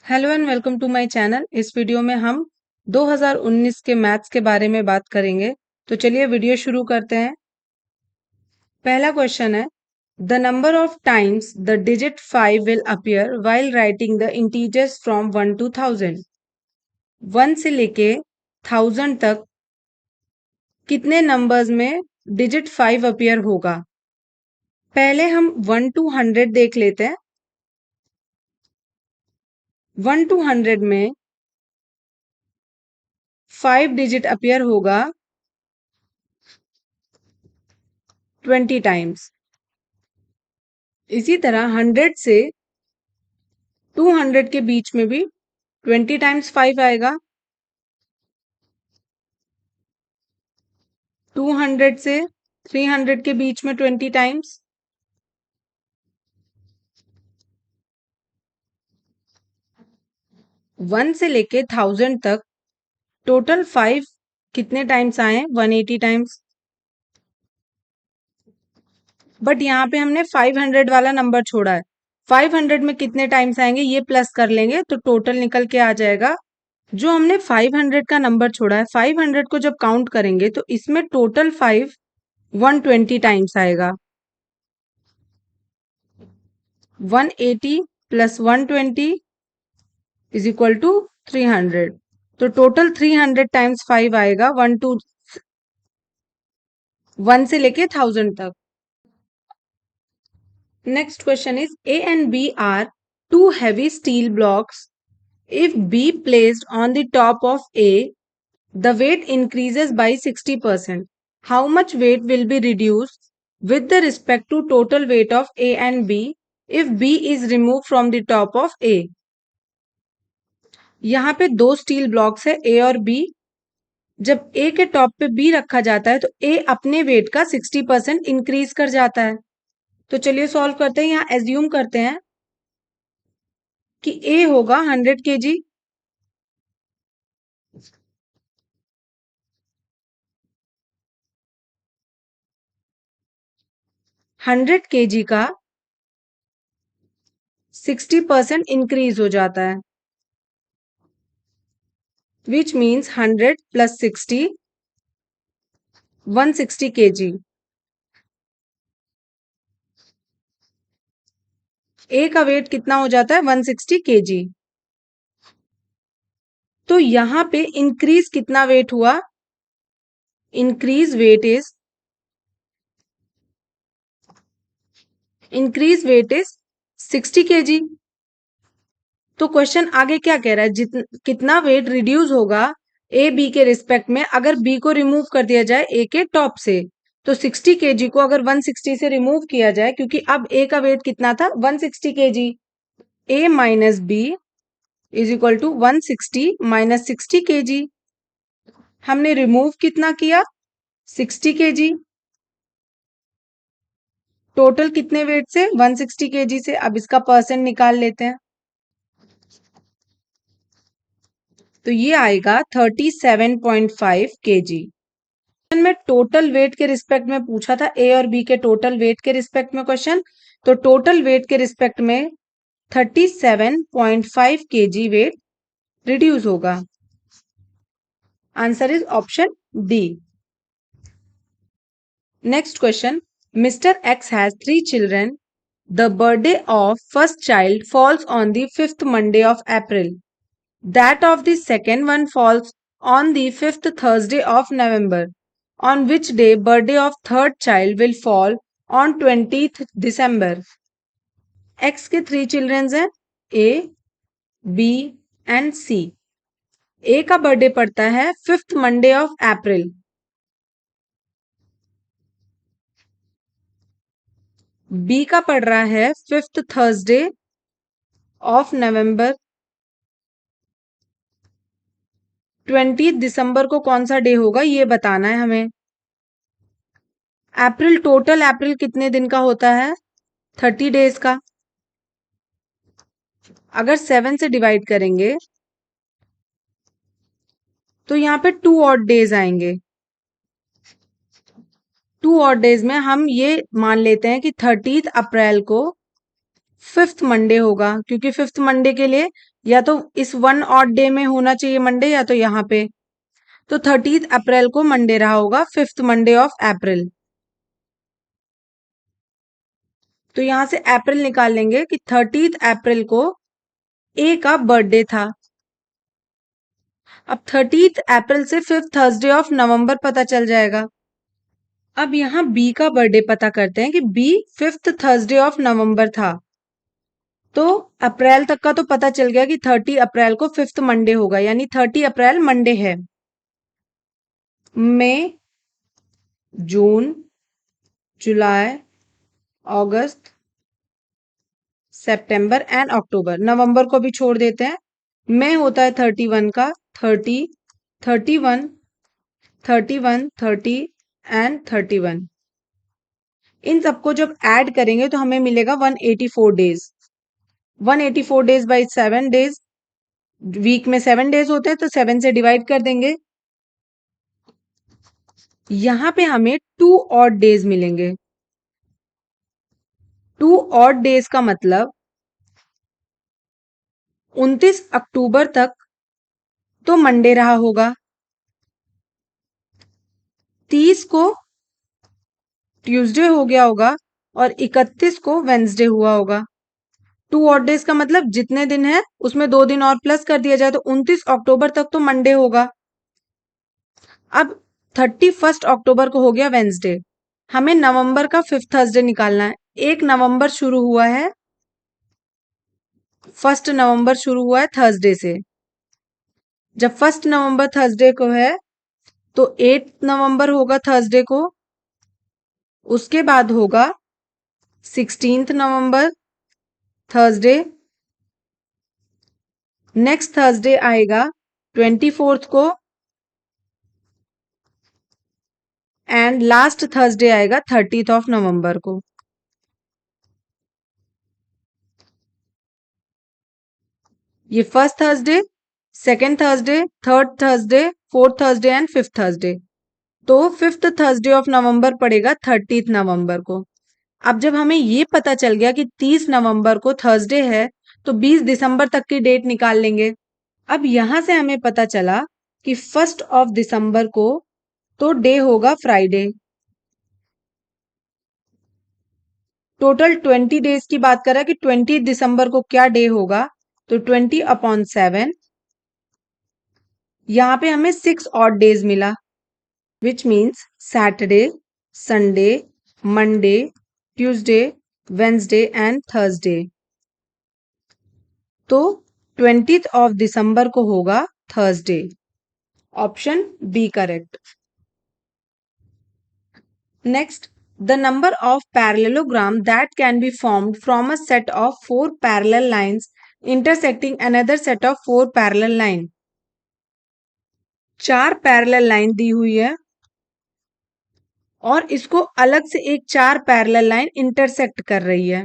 Hello and welcome to my channel. इस video में हम 2019 के मैथ्स के बारे में बात करेंगे। तो चलिए वीडियो शुरू करते हैं। पहला क्वेश्चन है, the number of times the digit 5 will appear while writing the integers from 1 to 1000। 1 से लेके 1000 तक कितने नंबर्स में डिजिट 5 अपीयर होगा। पहले हम 1 to 100 देख लेते हैं। 1 to 100 में 5 डिजिट अपीयर होगा 20 टाइम्स। इसी तरह 100 से 200 के बीच में भी 20 टाइम्स 5 आएगा। 200 से 300 के बीच में 20 टाइम्स। 1 से लेके 1000 तक टोटल 5 कितने टाइम्स आए? 180 टाइम्स। बट यहाँ पे हमने 500 वाला नंबर छोड़ा है। 500 में कितने टाइम्स आएंगे ये प्लस कर लेंगे तो टोटल निकल के आ जाएगा। जो हमने 500 का नंबर छोड़ा है, 500 को जब काउंट करेंगे तो इसमें टोटल 5 120 टाइम्स आएगा। 180 प्लस 120 इज इक्वल टू 300। तो टोटल 300 टाइम्स 5 आएगा 1 से लेके 1000 तक। Next question is, A and B are two heavy steel blocks. If B placed on the top of A, the weight increases by 60%. How much weight will be reduced with the respect to total weight of A and B if B is removed from the top of A? यहाँ पे दो steel blocks है A और B। जब A के top पे B रखा जाता है तो A अपने वेट का 60% इंक्रीज कर जाता है। तो चलिए सॉल्व करते हैं। यहाँ एज्यूम करते हैं कि A होगा 100 kg, 100 kg का 60% इंक्रीज हो जाता है, which means 100 plus 60 160 kg। A का वेट कितना हो जाता है? 160 kg। तो यहां पे इंक्रीज कितना वेट हुआ? Increase weight is 60 kg। तो क्वेश्चन आगे क्या कह रहा है? कितना वेट रिड्यूस होगा ए बी के रिस्पेक्ट में अगर बी को रिमूव कर दिया जाए ए के टॉप से। तो 60 kg को अगर 160 से रिमूव किया जाए, क्योंकि अब ए का वेट कितना था? 160 kg। A minus B is equal to 160 minus 60 kg। हमने रिमूव कितना किया? 60 kg। टोटल कितने वेट से? 160 kg से। अब इसका परसेंट निकाल लेते हैं तो ये आएगा 37.5 kg। में टोटल वेट के रिस्पेक्ट में पूछा था, ए और बी के टोटल वेट के रिस्पेक्ट में क्वेश्चन। तो टोटल वेट के रिस्पेक्ट में 37.5 kg वेट रिड्यूस होगा। Answer is option D. Next question, Mr. X has 3 children. The birthday of first child falls on the 5th Monday of April. That of the second one falls on the 5th Thursday of November. On which day birthday of third child will fall on 20th December? X के 3 children हैं, A, B and C. A का birthday पड़ता है 5th Monday of April। B का पड़ रहा है 5th Thursday of November. 20 दिसंबर को कौन सा डे होगा ये बताना है हमें। अप्रैल, टोटल अप्रैल कितने दिन का होता है? 30 डेज का। अगर 7 से डिवाइड करेंगे तो यहाँ पे 2 ऑड डेज आएंगे। 2 ऑड डेज में हम ये मान लेते हैं कि 30 अप्रैल को 5th मंडे होगा, क्योंकि 5th मंडे के लिए या तो इस वन ऑड डे में होना चाहिए मंडे, या तो यहाँ पे। तो 30 अप्रैल को मंडे रहा होगा, 5th मंडे ऑफ अप्रैल। तो यहां से अप्रैल निकाल लेंगे कि 30 अप्रैल को ए का बर्थडे था। अब 30 अप्रैल से 5th थर्सडे ऑफ नवंबर पता चल जाएगा। अब यहाँ बी का बर्थडे पता करते हैं कि B 5th Thursday of November था। तो अप्रैल तक का तो पता चल गया कि 30 अप्रैल को 5th मंडे होगा, यानी 30 अप्रैल मंडे है। मई, जून, जुलाई, अगस्त, सितंबर एंड अक्टूबर। नवंबर को भी छोड़ देते हैं। मई होता है 31 का, 30, 31, 31, 30 एंड 31। इन सबको जब ऐड करेंगे तो हमें मिलेगा 184 days. 184 days by 7 days, week में 7 डेज होते हैं तो 7 से डिवाइड कर देंगे। यहां पे हमें 2 ऑड डेज मिलेंगे। 2 ऑड डेज का मतलब 29 अक्टूबर तक तो मंडे रहा होगा, 30 को ट्यूसडे हो गया होगा और 31 को वेंसडे हुआ होगा। 2 ऑड डेज का मतलब जितने दिन है उसमें 2 दिन और प्लस कर दिया जाए तो 29 अक्टूबर तक तो मंडे होगा। अब 31 अक्टूबर को हो गया वेंसडे। हमें नवंबर का 5th थर्सडे निकालना है। 1 नवंबर शुरू हुआ है, 1 नवंबर शुरू हुआ है थर्सडे से। जब 1 नवंबर थर्सडे को है तो 8 नवंबर होगा थर्सडे को, उसके बाद होगा 16 नवंबर थर्सडे, नेक्स्ट थर्सडे आएगा 24 को, एंड लास्ट थर्सडे आएगा 30th ऑफ नवंबर को। ये first Thursday, second Thursday, third Thursday, fourth Thursday and 5th Thursday. तो 5th थर्सडे ऑफ नवंबर पड़ेगा 30th नवंबर को। अब जब हमें ये पता चल गया कि 30 नवंबर को थर्सडे है तो 20 दिसंबर तक की डेट निकाल लेंगे। अब यहां से हमें पता चला कि 1 ऑफ दिसंबर को तो डे होगा फ्राइडे। टोटल 20 डेज की बात कर रहा है कि 20 दिसंबर को क्या डे होगा, तो 20/7। यहां पे हमें 6 ऑड डेज मिला, which means Saturday, Sunday, Monday, Tuesday, Wednesday and Thursday. तो 20th ऑफ दिसंबर को होगा Thursday. Option B correct. Next, the number of parallelogram that can be formed from a set of 4 parallel lines intersecting another set of 4 parallel line। 4 parallel line दी हुई है और इसको अलग से एक 4 पैरेलल लाइन इंटरसेक्ट कर रही है।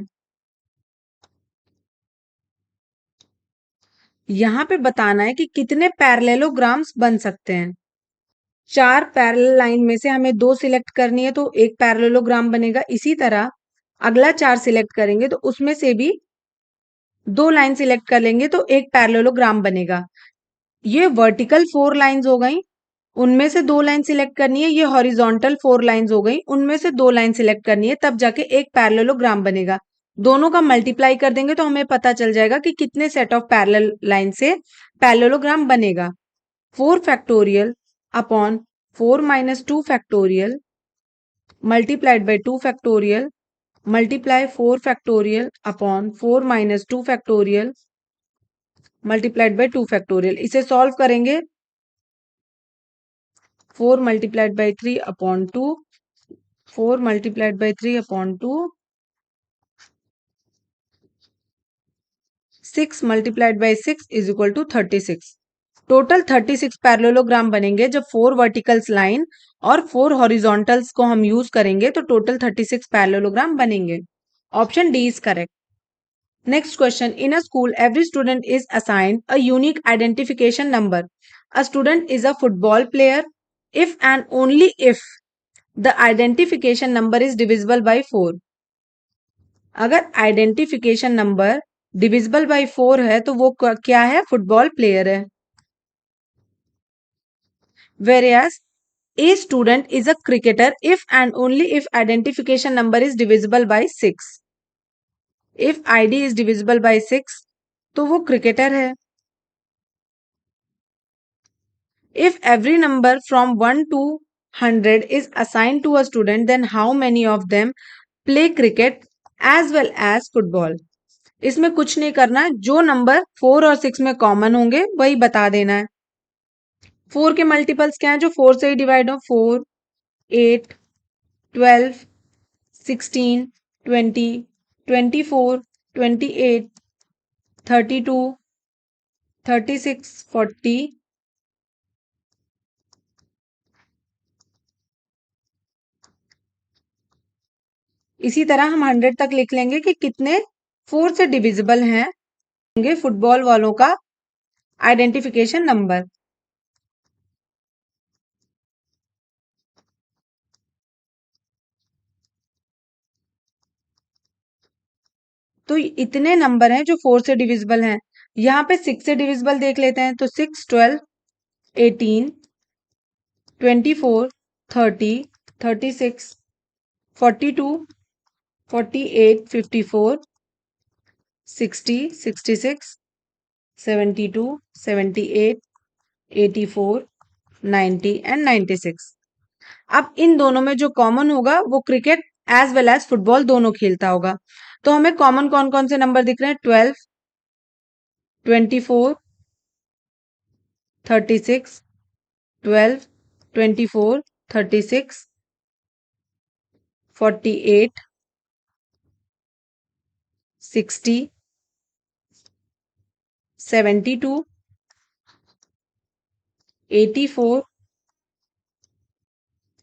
यहां पे बताना है कि कितने पैरेललोग्राम्स बन सकते हैं। 4 पैरेलल लाइन में से हमें 2 सिलेक्ट करनी है तो एक पैरेललोग्राम बनेगा। इसी तरह अगला 4 सिलेक्ट करेंगे तो उसमें से भी 2 लाइन सिलेक्ट कर लेंगे तो एक पैरेललोग्राम बनेगा। ये वर्टिकल 4 लाइंस हो गई, उनमें से 2 लाइन सिलेक्ट करनी है। ये हॉरिजॉन्टल 4 लाइंस हो गई, उनमें से 2 लाइन सिलेक्ट करनी है, तब जाके एक पैरेललोग्राम बनेगा। दोनों का मल्टीप्लाई कर देंगे तो हमें पता चल जाएगा कि कितने सेट ऑफ पैरेलल लाइन से पैरेललोग्राम बनेगा। 4 factorial upon 4 minus 2 factorial multiplied by 2 factorial multiply 4 factorial upon 4 minus 2 factorial multiplied by 2 factorial. इसे सॉल्व करेंगे, 4 multiplied by 3 upon 2, 4 multiplied by 3 upon 2, 6 multiplied by 6 is equal to 36। Total 36 parallelogram बनेंगे जब 4 verticals line और 4 हॉरिजॉन्टल्स को हम use करेंगे तो total 36 parallelogram बनेंगे। Option D is correct. Next question. In a school, every student is assigned a unique identification number. A student is a football player if and only if the identification number is divisible by 4. अगर identification number divisible by 4 है तो वो क्या है, football player है। Whereas a student is a cricketer if and only if identification number is divisible by 6. If ID is divisible by 6 तो वो cricketer है। If every number from 1 to 100 is assigned to a student, then how many of them play cricket as well as football? इसमें कुछ नहीं करना है, जो number 4 और 6 में कॉमन होंगे वही बता देना है। 4 के मल्टीपल्स क्या है जो 4 से ही डिवाइड हो, 4, 8, 12, 16, 20, 24, 28, 32, 36, 40, इसी तरह हम 100 तक लिख लेंगे कि कितने 4 से डिविजिबल हैं होंगे फुटबॉल वालों का आइडेंटिफिकेशन नंबर। तो इतने नंबर हैं जो 4 से डिविजिबल हैं। यहाँ पे 6 से डिविजिबल देख लेते हैं तो 6, 12, 18, 24, 30, 36, 42, 48, 54, 60, 66, 72, 78, 84, 90 एंड 96। अब इन दोनों में जो कॉमन होगा वो cricket as well as football दोनों खेलता होगा। तो हमें कॉमन कौन कौन से नंबर दिख रहे हैं, 12, 24, 36, 12, 24, 36, 48, 60, 72, 84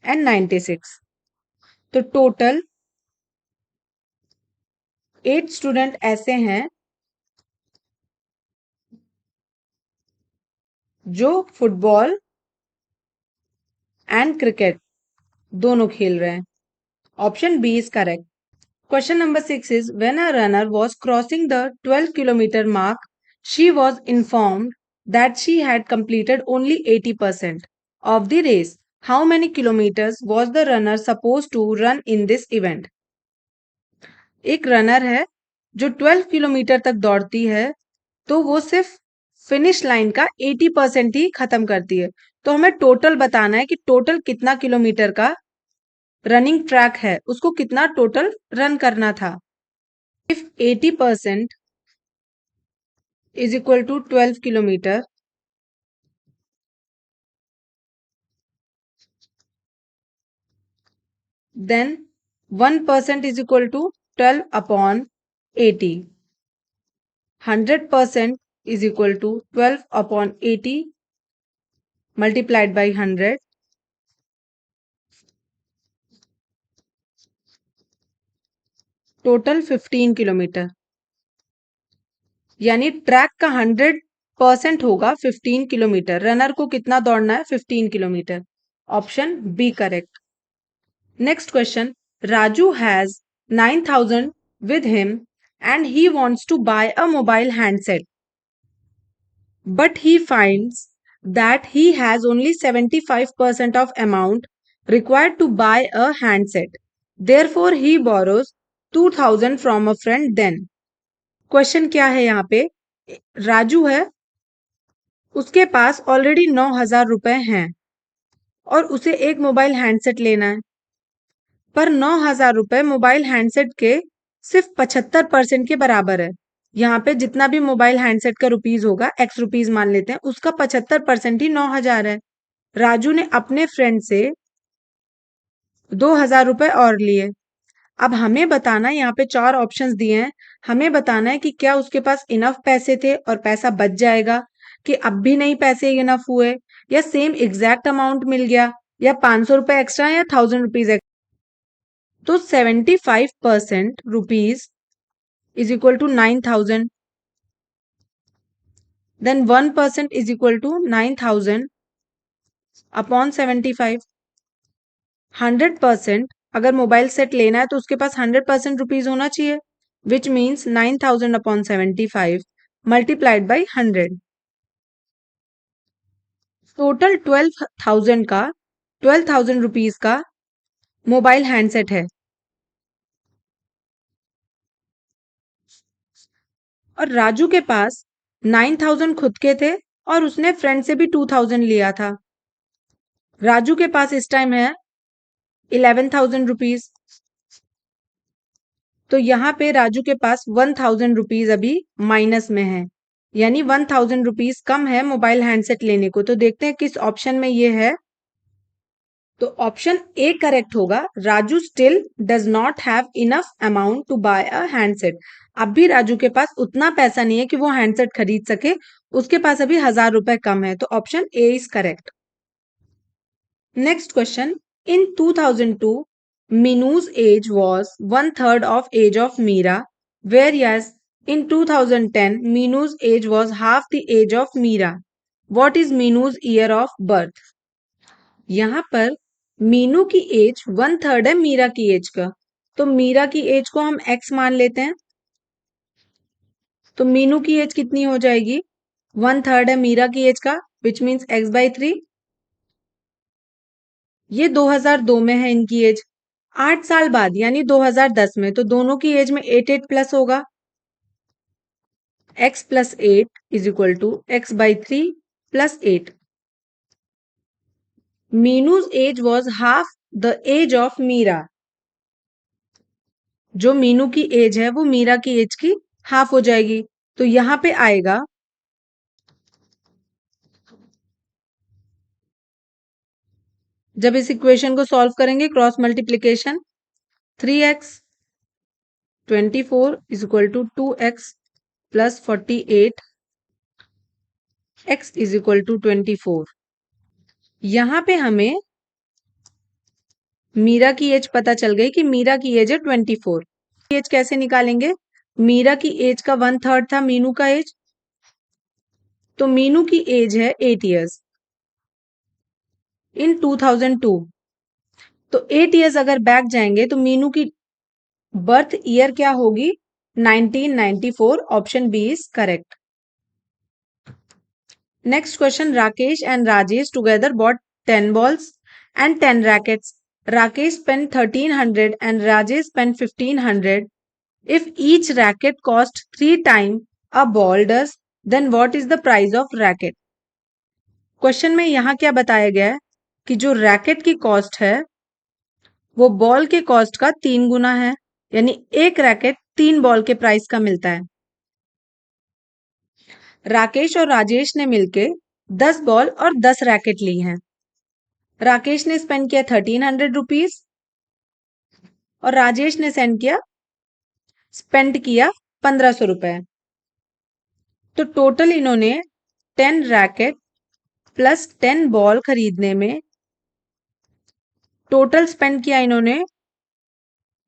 एंड 96। तो टोटल 8 स्टूडेंट ऐसे हैं जो फुटबॉल एंड क्रिकेट दोनों खेल रहे हैं। Option B is correct. Question number 6 is when a runner was crossing the 12-kilometer mark, she was informed that she had completed only 80% of the race. How many kilometers was the runner supposed to run in this event? एक runner है जो 12 kilometre तक दौड़ती है तो वो सिर्फ finish line का 80% ही खत्म करती है। तो हमें टोटल बताना है कि टोटल कितना किलोमीटर का रनिंग ट्रैक है, उसको कितना टोटल रन करना था। If 80% is equal to 12 kilometer, then 1% is equal to 12 upon 80. 100% is equal to 12 upon 80 multiplied by 100. Total 15 kilometre, यानी ट्रैक का 100% होगा 15 किलोमीटर। रनर को कितना दौड़ना है, 15 kilometre. Option B correct. Next question, Raju has 9,000 with him and he wants to buy a mobile handset, but he finds that he has only 75% of amount required to buy a handset. Therefore, he borrows 2,000 from a friend then. Question क्या है यहाँ पे, राजू है उसके पास already 9,000 रुपए हैं और उसे एक मोबाइल हैंडसेट लेना है, पर 9,000 रुपए मोबाइल हैंडसेट के सिर्फ 75% के बराबर है। यहाँ पे जितना भी मोबाइल हैंडसेट का रुपीज होगा, एक्स रुपीज मान लेते हैं, उसका 75% ही 9,000 है। राजू ने अपने फ्रेंड से 2,000 रुपए और लिए। अब हमें बताना है, यहाँ पे 4 ऑप्शंस दिए हैं, हमें बताना है कि क्या उसके पास इनफ पैसे थे और पैसा बच जाएगा, कि अब भी नहीं पैसे इनफ हुए, या सेम एग्जैक्ट अमाउंट मिल गया, या 500 रुपए एक्स्ट्रा या 1,000 रुपीज एक्स्ट्रा। तो 75% rupees is equal to 9,000, then 1% is equal to 9,000 upon 75। 100% अगर मोबाइल सेट लेना है तो उसके पास 100% रुपीज होना चाहिए, which means 9,000 upon 75 multiplied by 100. Total 12,000 rupees का मोबाइल हैंडसेट है और राजू के पास 9,000 खुद के थे और उसने फ्रेंड से भी 2,000 लिया था। राजू के पास इस टाइम है 11,000 रुपीज। तो यहाँ पे राजू के पास 1,000 रुपीज अभी माइनस में है, यानी 1,000 रुपीज कम है मोबाइल हैंडसेट लेने को। तो देखते हैं किस ऑप्शन में ये है। तो ऑप्शन ए करेक्ट होगा, Raju still does not have enough amount to buy a handset. अब भी राजू के पास उतना पैसा नहीं है कि वो हैंडसेट खरीद सके, उसके पास अभी 1,000 रुपए कम है। तो option A is correct. Next question, in 2002 Minu's age was 1/3 of age of Mira, whereas in 2010 Minu's age was half the age of Mira. What is Minu's year of birth? यहाँ पर मीनू की एज 1/3 है मीरा की as का, तो मीरा की as को हम x मान लेते हैं। तो मीनू की एज कितनी हो जाएगी? 1/3 है मीरा की एज का, विच मीन्स x/3। ये 2002 में है इनकी एज। 8 साल बाद यानी 2010 में, तो दोनों की एज में 8 प्लस होगा। x + 8 = x/3 + 8। Meenu's age was half the age of Meera. जो मीनू की एज है वो मीरा की एज की हाफ हो जाएगी। तो यहां पे आएगा जब इस इक्वेशन को सॉल्व करेंगे cross multiplication, 3x 24 = 2x + 48 x = 24। यहां पे हमें मीरा की एज पता चल गई कि मीरा की एज है 24। एज कैसे निकालेंगे? मीरा की एज का 1/3 था मीनू का एज, तो मीनू की एज है 8 इयर्स इन 2002। तो 8 इयर्स अगर बैक जाएंगे तो मीनू की बर्थ ईयर क्या होगी? 1994। Option B is correct. Next question, Rakesh and Rajesh together bought 10 balls and 10 rackets. Rakesh spent 1,300 and Rajesh spent 1,500. If each racket cost 3 times a ball does, then what is the price of racket? Question में यहाँ क्या बताया गया है कि जो racket की cost है वो बॉल के कॉस्ट का 3 गुना है, यानी एक रैकेट 3 बॉल के प्राइस का मिलता है। राकेश और राजेश ने मिलके 10 बॉल और 10 रैकेट ली हैं। राकेश ने स्पेंड किया 1,300 रुपीज और राजेश ने स्पेंड किया 1,500 रुपए। तो टोटल इन्होंने 10 रैकेट प्लस 10 बॉल खरीदने में टोटल स्पेंड किया इन्होंने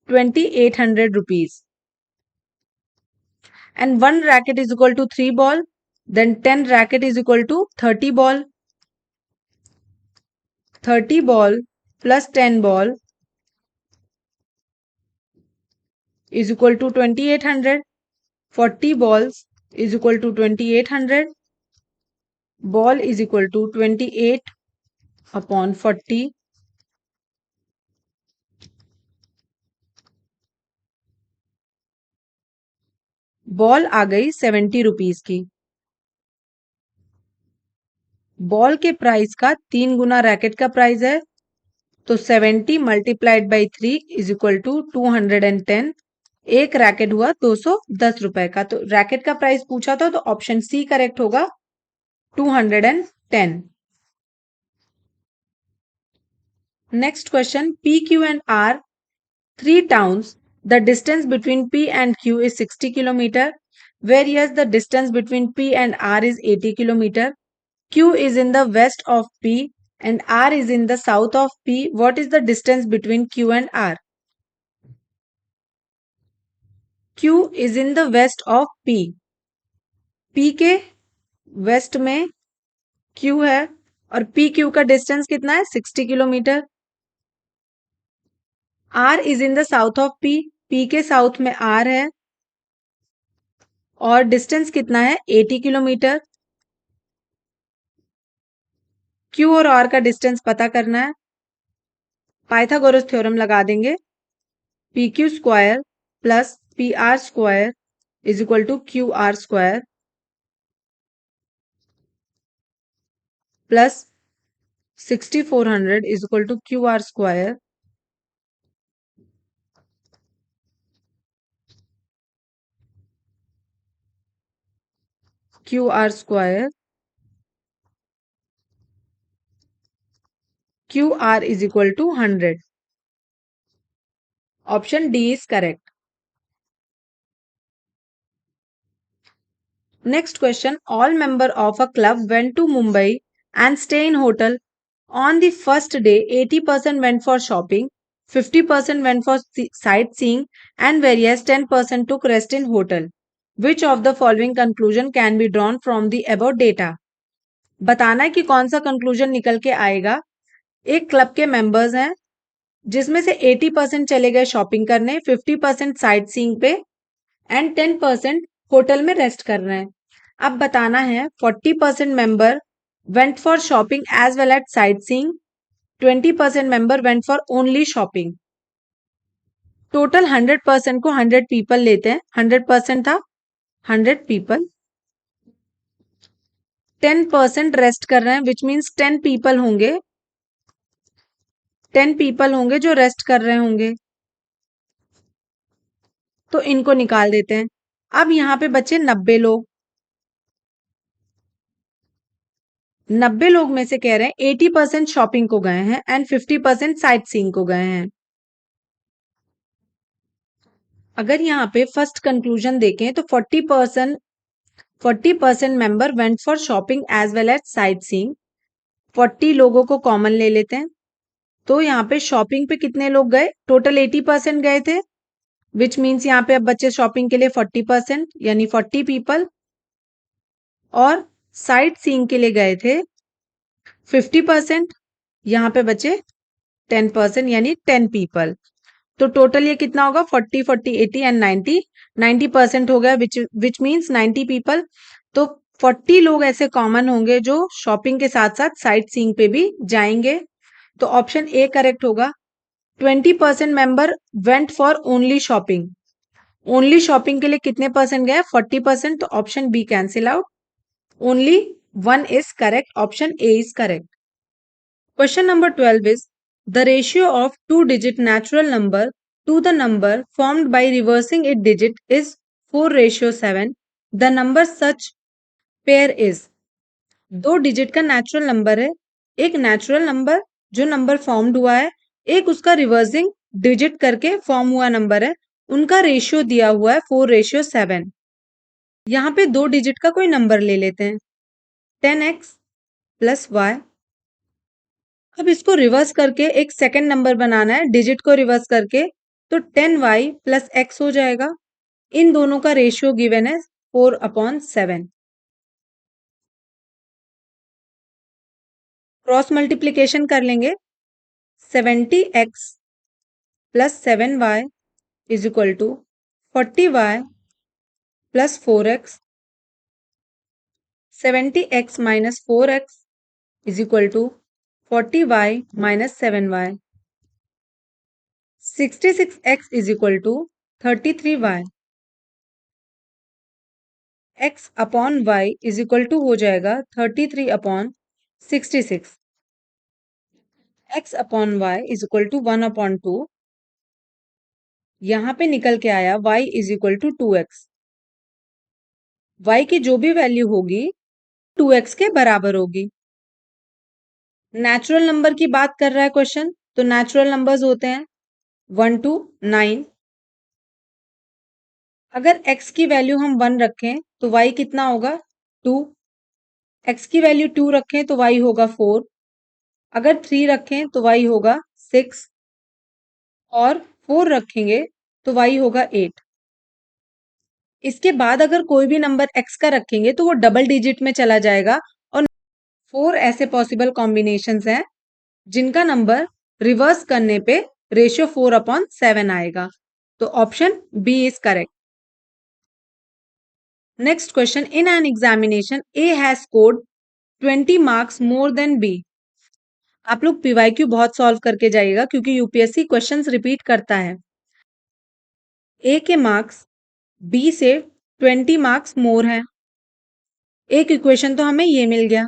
2,800 rupees. And 1 racket is equal to 3 ball, then 10 racket is equal to 30 ball. 30 ball plus 10 ball is equal to 2,800. 40 balls is equal to 2,800. Ball is equal to 28 upon 40. Ball आ गई 70 rupees की। Ball के price का 3 गुना racket का price है, तो 70 multiplied by 3 is equal to 210। एक racket हुआ 210 रुपए का। तो रैकेट का प्राइस पूछा था तो ऑप्शन सी करेक्ट होगा, 210। Next question, P, Q and R, 3 towns. The distance between P and Q is 60 kilometer, whereas the distance between P and R is 80 kilometer. Q is in the west of P and R is in the south of P. What is the distance between Q and R? Q is in the west of P. P के waste में Q है और PQ का distance कितना है? 60 kilometre. R is in the south of P. P के south में R है और डिस्टेंस कितना है 80 किलोमीटर। क्यू और आर का डिस्टेंस पता करना है। पाइथागोरस थ्योरम लगा देंगे। P Q square plus P R square is equal to Q R square plus 6400 is equal to Q R square Q R square Q R is equal to 100। Option D is correct. Next question. All member of a club went to Mumbai and stay in hotel. On the first day, 80% went for shopping, 50% went for sightseeing, and whereas 10% took rest in hotel. Which of the following conclusion can be drawn from the above data? बताना है कि कौन सा conclusion निकल के आएगा। एक club के मेंबर्स हैं जिसमें से 80% चले गए शॉपिंग करने, 50% साइट सीइंग पे एंड 10% होटल में रेस्ट कर रहे हैं। अब बताना है 40% member went for shopping as well at sightseeing, 20% member went for only shopping. Total 100% को 100 पीपल लेते हैं। 100% था 100 पीपल। 10% रेस्ट कर रहे हैं विच मीन्स 10 पीपल होंगे। 10 पीपल होंगे जो रेस्ट कर रहे होंगे, तो इनको निकाल देते हैं। अब यहाँ पे बचे 90 लोग। 90 लोग में से कह रहे हैं 80% शॉपिंग को गए हैं एंड 50% साइट सीइंग को गए हैं। अगर यहाँ पे फर्स्ट कंक्लूजन देखें तो 40% member went for shopping as well as sightseeing. 40 लोगों को कॉमन ले लेते हैं, तो यहाँ पे शॉपिंग पे कितने लोग गए, टोटल 80% गए थे, विच मीन्स यहाँ पे अब बच्चे शॉपिंग के लिए 40% यानी 40 पीपल, और साइट सीइंग के लिए गए थे 50%, यहाँ पे बचे 10% यानी 10 पीपल। तो टोटल ये कितना होगा 40 40 80 एंड 90% हो गया विच मीन्स 90 पीपल। तो 40 लोग ऐसे कॉमन होंगे जो शॉपिंग के साथ साथ साइट सीइंग पे भी जाएंगे, तो ऑप्शन ए करेक्ट होगा। 20% member went for only shopping. Only shopping के लिए कितने परसेंट गए 40%, तो option B cancel out. Only one is correct, option A is correct. Question number 12 is the ratio of two-digit natural number to the number formed by reversing its digit is 4:7. The number such pair is, दो digit का natural number है, एक natural number जो number formed हुआ है, एक उसका reversing digit करके फॉर्म हुआ नंबर है, उनका रेशियो दिया हुआ है 4:7। यहाँ पे दो डिजिट का कोई नंबर ले लेते हैं 10x प्लस y। अब इसको रिवर्स करके एक सेकंड नंबर बनाना है डिजिट को रिवर्स करके, तो 10y प्लस x हो जाएगा। इन दोनों का रेशियो गिवन है 4/7। क्रॉस मल्टीप्लीकेशन कर लेंगे। 70x plus 7y is equal to 40y plus 4x। 70x minus 4x is equal to 40y minus 7y। 66x is equal to 33y। x upon y is equal to हो जाएगा 33/66। x upon y is equal to 1/2। यहाँ पे निकल के आया y is equal to 2x। y की जो भी वैल्यू होगी 2x के बराबर होगी। नेचुरल नंबर की बात कर रहा है क्वेश्चन, तो नेचुरल नंबर्स होते हैं 1 to 9। अगर x की वैल्यू हम 1 रखें तो y कितना होगा 2। x की वैल्यू 2 रखें तो y होगा 4। अगर 3 रखें तो y होगा 6 और 4 रखेंगे तो y होगा 8। इसके बाद अगर कोई भी नंबर x का रखेंगे तो वो डबल डिजिट में चला जाएगा, और 4 ऐसे पॉसिबल कॉम्बिनेशंस हैं जिनका नंबर रिवर्स करने पे रेशियो 4/7 आएगा, तो option B is correct. Next question, in an examination A has scored 20 marks more than B. आप लोग पीवाईक्यू बहुत सॉल्व करके जाइएगा क्योंकि यूपीएससी क्वेश्चंस रिपीट करता है। ए के मार्क्स बी से 20 मार्क्स मोर है। एक इक्वेशन तो हमें ये मिल गया।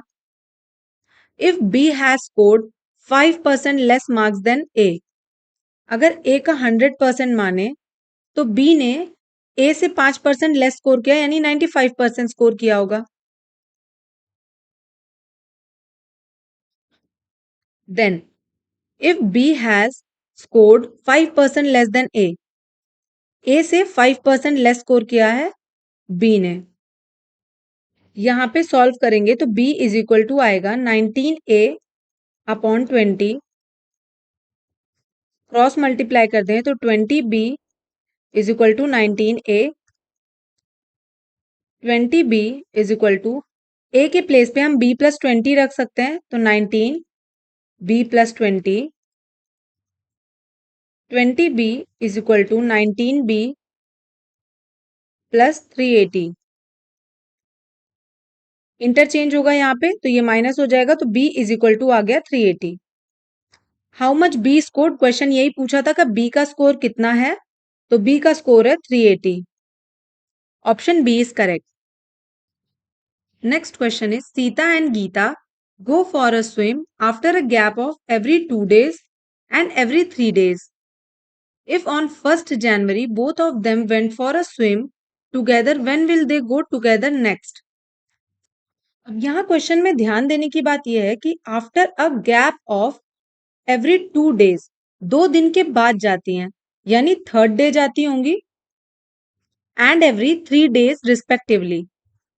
If B has scored 5% less marks than A, अगर ए का 100% माने तो बी ने ए से 5% लेस स्कोर किया, यानी 95% स्कोर किया होगा। Then if B has scored 5% less than A से 5% लेस स्कोर किया है बी ने। यहां पे सॉल्व करेंगे तो b इज इक्वल टू आएगा 19a अपॉन 20, क्रॉस मल्टीप्लाई कर दें तो 20b is equal to 19a, 20b is equal to a के प्लेस पे हम b प्लस 20 रख सकते हैं, तो 19b plus 20, 20b is equal to 19b plus 380। Interchange होगा यहाँ पे तो ये माइनस हो जाएगा, तो b इज इक्वल टू आ गया 380। How much B score, question यही पूछा था कि बी का स्कोर कितना है, तो बी का स्कोर है 380। Option B is correct. Next question is Sita and Gita go for a swim after a gap of every 2 days and every 3 days. If on 1st January both of them went for a swim together, when will they go together next? अब यहाँ question में ध्यान देने की बात यह है कि after a gap of every 2 days, 2 दिन के बाद जाती हैं, यानी 3rd डे जाती होंगी, एंड एवरी 3 days रिस्पेक्टिवली,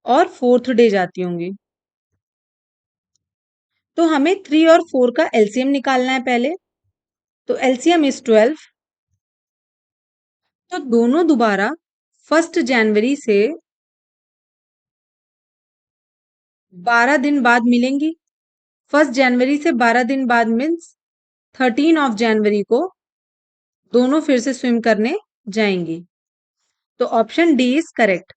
और 4th डे जाती होंगी। तो हमें 3 और 4 का एलसीएम निकालना है पहले, तो एलसीएम इज 12। तो दोनों दोबारा 1st जनवरी से 12 दिन बाद मिलेंगी। 1st जनवरी से 12 दिन बाद मीन्स 13 ऑफ जनवरी को दोनों फिर से स्विम करने जाएंगी, तो option D is correct.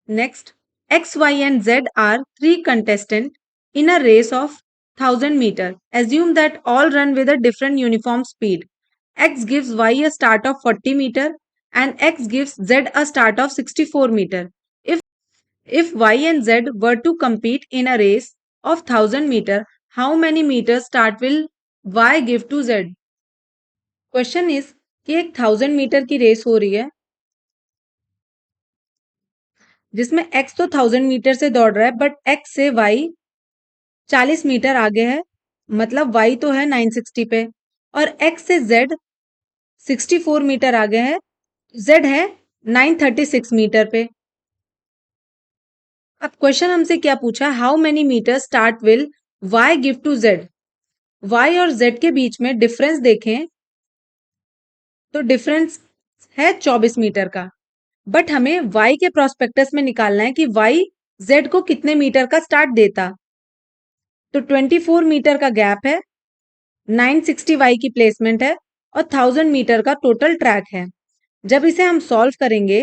Next, X Y and Z are 3 contestants in a race of 1000 meter. Assume that all run with a different uniform speed. X gives Y a start of 40 meter and X gives Z a start of 64 meter. If Y and Z were to compete in a race of 1000 meter, how many meters start will Y give to Z? Question is कि एक 1000 metre की race हो रही है जिसमें X तो 1000 metre से दौड़ रहा है, बट X से Y 40 मीटर आगे है, मतलब y तो है 960 पे, और x से z 64 मीटर आगे है, z है 936 मीटर पे। अब क्वेश्चन हमसे क्या पूछा, how many meter start will y give to z। y और z के बीच में डिफरेंस देखें तो डिफरेंस है 24 मीटर का, बट हमें y के प्रोस्पेक्टस में निकालना है कि y z को कितने मीटर का स्टार्ट देता, तो 24 मीटर का गैप है, 960 वाई की प्लेसमेंट है, और 1000 मीटर का टोटल ट्रैक है। जब इसे हम सॉल्व करेंगे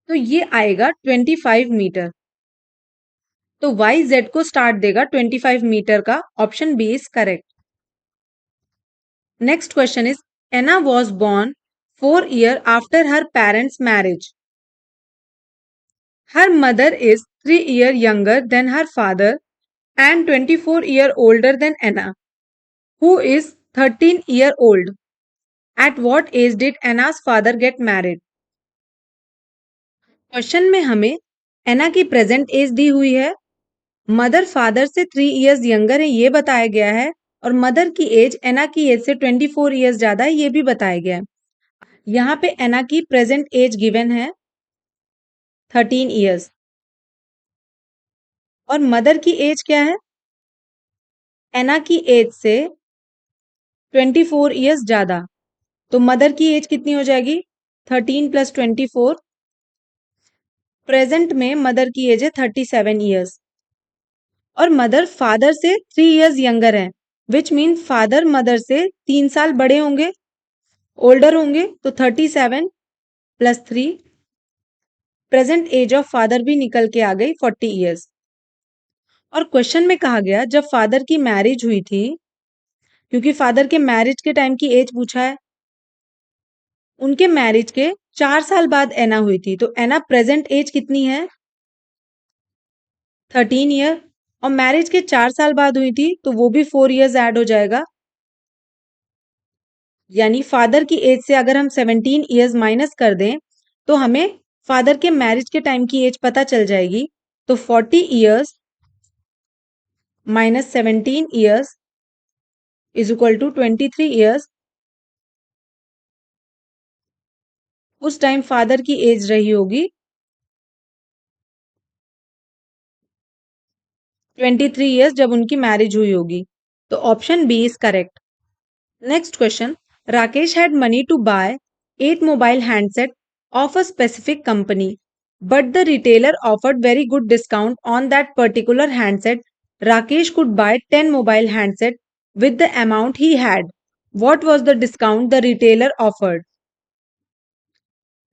तो ये आएगा 25 मीटर, तो वाई जेड को स्टार्ट देगा 25 मीटर का, option B is correct. Next question is Anna was born 4 years after her parents marriage. Her mother is 3 years younger than her father and 24 years older than Anna, who is 13 years old. At what age did Anna's father get married? Question में हमें एना की present as the हुई है, mother father से 3 years younger है ये बताया गया है, और मदर की एज एना की एज से 24 years ज्यादा है ये भी बताया गया है। यहाँ पे एना की प्रेजेंट एज गिवन है 13 years, और मदर की एज क्या है, एना की एज से 24 years ज्यादा, तो मदर की एज कितनी हो जाएगी 13 + 24, प्रेजेंट में मदर की एज है 37 years, और मदर फादर से 3 years यंगर है, विच मीन फादर मदर से 3 साल बड़े होंगे, ओल्डर होंगे, तो 37 + 3 प्रेजेंट एज ऑफ फादर भी निकल के आ गई 40 ईयर्स। और क्वेश्चन में कहा गया जब फादर की मैरिज हुई थी, क्योंकि फादर के मैरिज के टाइम की एज पूछा है, उनके मैरिज के 4 साल बाद एना हुई थी, तो एना प्रेजेंट एज कितनी है? 13 ईयर। और मैरिज के 4 साल बाद हुई थी तो वो भी 4 ईयर्स ऐड हो जाएगा, यानी फादर की एज से अगर हम 17 ईयर्स माइनस कर दें तो हमें फादर के मैरिज के टाइम की एज पता चल जाएगी। तो 40 years minus 17 years is equal to 23 years. उस टाइम फादर की एज रही होगी 23 ईयर्स जब उनकी मैरिज हुई होगी। तो option B is correct. Next question, Rakesh had money to buy 8 mobile handset of a specific company, but the retailer offered very good discount on that particular handset. Rakesh could buy 10 mobile handset with the amount he had. What was the discount the retailer offered?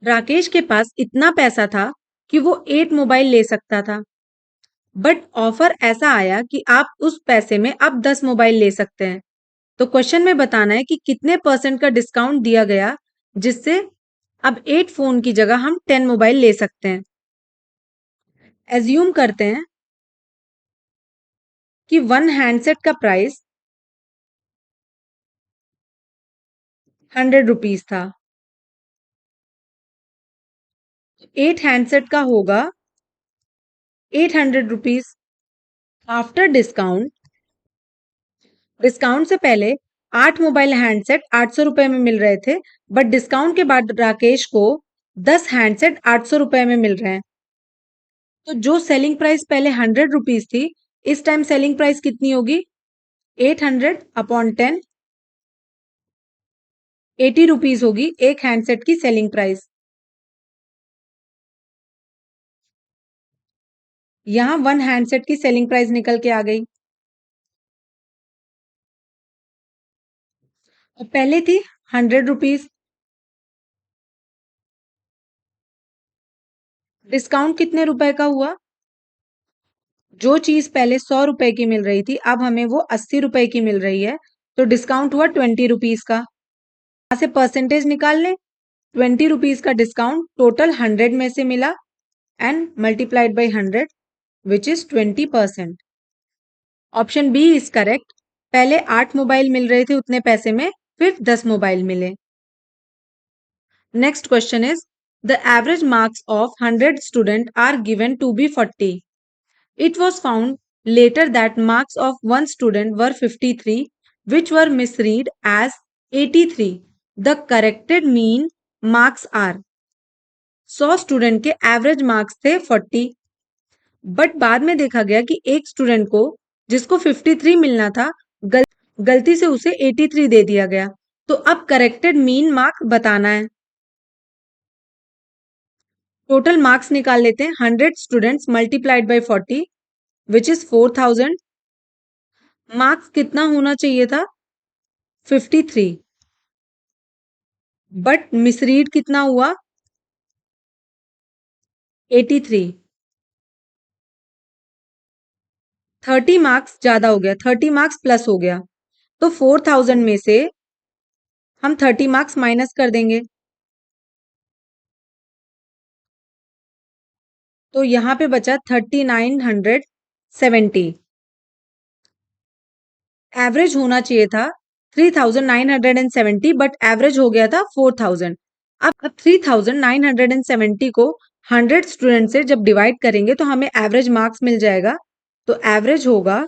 Rakesh के पास इतना पैसा था कि वो 8 mobile ले सकता था, but offer ऐसा आया कि आप उस पैसे में आप 10 मोबाइल ले सकते हैं। तो क्वेश्चन में बताना है कि कितने परसेंट का डिस्काउंट दिया गया जिससे अब 8 फोन की जगह हम 10 मोबाइल ले सकते हैं। एज्यूम करते हैं कि 1 हैंडसेट का प्राइस 100 रुपीज था, 8 हैंडसेट का होगा 800 रुपीज। आफ्टर डिस्काउंट, डिस्काउंट से पहले 8 मोबाइल हैंडसेट 800 रुपए में मिल रहे थे, बट डिस्काउंट के बाद राकेश को 10 हैंडसेट 800 रुपए में मिल रहे हैं। तो जो सेलिंग प्राइस पहले 100 रुपीज थी, इस टाइम सेलिंग प्राइस कितनी होगी? 800 अपॉन 10, 80 रुपीज होगी एक हैंडसेट की सेलिंग प्राइस। यहां 1 हैंडसेट की सेलिंग प्राइस निकल के आ गई। और पहले थी 100 रुपीज, डिस्काउंट कितने रुपए का हुआ? जो चीज पहले 100 रुपए की मिल रही थी अब हमें वो 80 रुपए की मिल रही है, तो डिस्काउंट हुआ 20 रुपीज का। यहां से परसेंटेज निकाल लें, 20 रुपीज का डिस्काउंट टोटल 100 में से मिला and multiplied by 100 which is 20%। Option B is correct. पहले 8 मोबाइल मिल रहे थे उतने पैसे में, फिर 10 मोबाइल मिले। Next question is the average marks of 100 student are given to be 40. It was found later that marks of one student were 53, which were misread as 83. The corrected mean marks are 100 student के average marks थे 40, but बाद में देखा गया कि एक student को जिसको 53 मिलना था गलती से उसे 83 दे दिया गया। तो अब करेक्टेड मीन मार्क्स बताना है। टोटल मार्क्स निकाल लेते हैं, 100 students multiplied by 40 which is 4000। Marks कितना होना चाहिए था? 53, बट मिसरीड कितना हुआ? 83। 30 मार्क्स ज्यादा हो गया, 30 मार्क्स प्लस हो गया, तो 4000 में से हम 30 मार्क्स माइनस कर देंगे। तो यहां पे बचा 3970। एवरेज होना चाहिए था 3970, बट एवरेज हो गया था 4000। अब 3970 को 100 स्टूडेंट से जब डिवाइड करेंगे तो हमें एवरेज मार्क्स मिल जाएगा। तो एवरेज होगा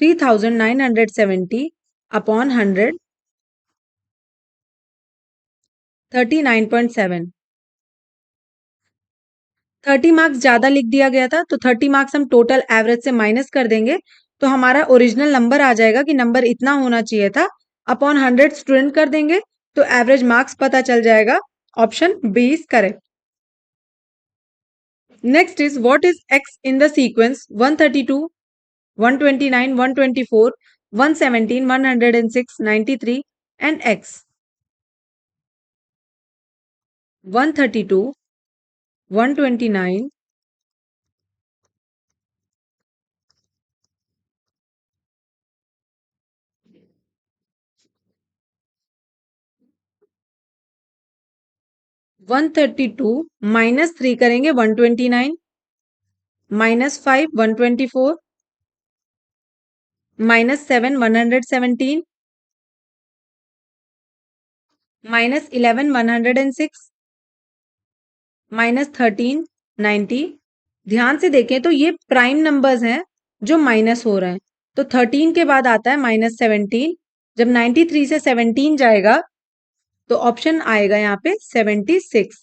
3970 अपॉन 100, 39.7। 30 मार्क्स ज्यादा लिख दिया गया था, तो 30 मार्क्स हम टोटल एवरेज से माइनस कर देंगे, तो हमारा ओरिजिनल नंबर आ जाएगा कि नंबर इतना होना चाहिए था, अपॉन 100 स्टूडेंट कर देंगे तो एवरेज मार्क्स पता चल जाएगा। Option B is correct. Next is what is X in the sequence 132, 129, 124, 117, 106, 93 and X. 132, 129, 132 minus 3 करेंगे 129, -5 124, -7 117, -11 106, -13 90। ध्यान से देखें तो ये प्राइम नंबर्स हैं जो माइनस हो रहे हैं। तो 13 के बाद आता है -17। जब 93 से 17 जाएगा तो ऑप्शन आएगा यहाँ पे 76।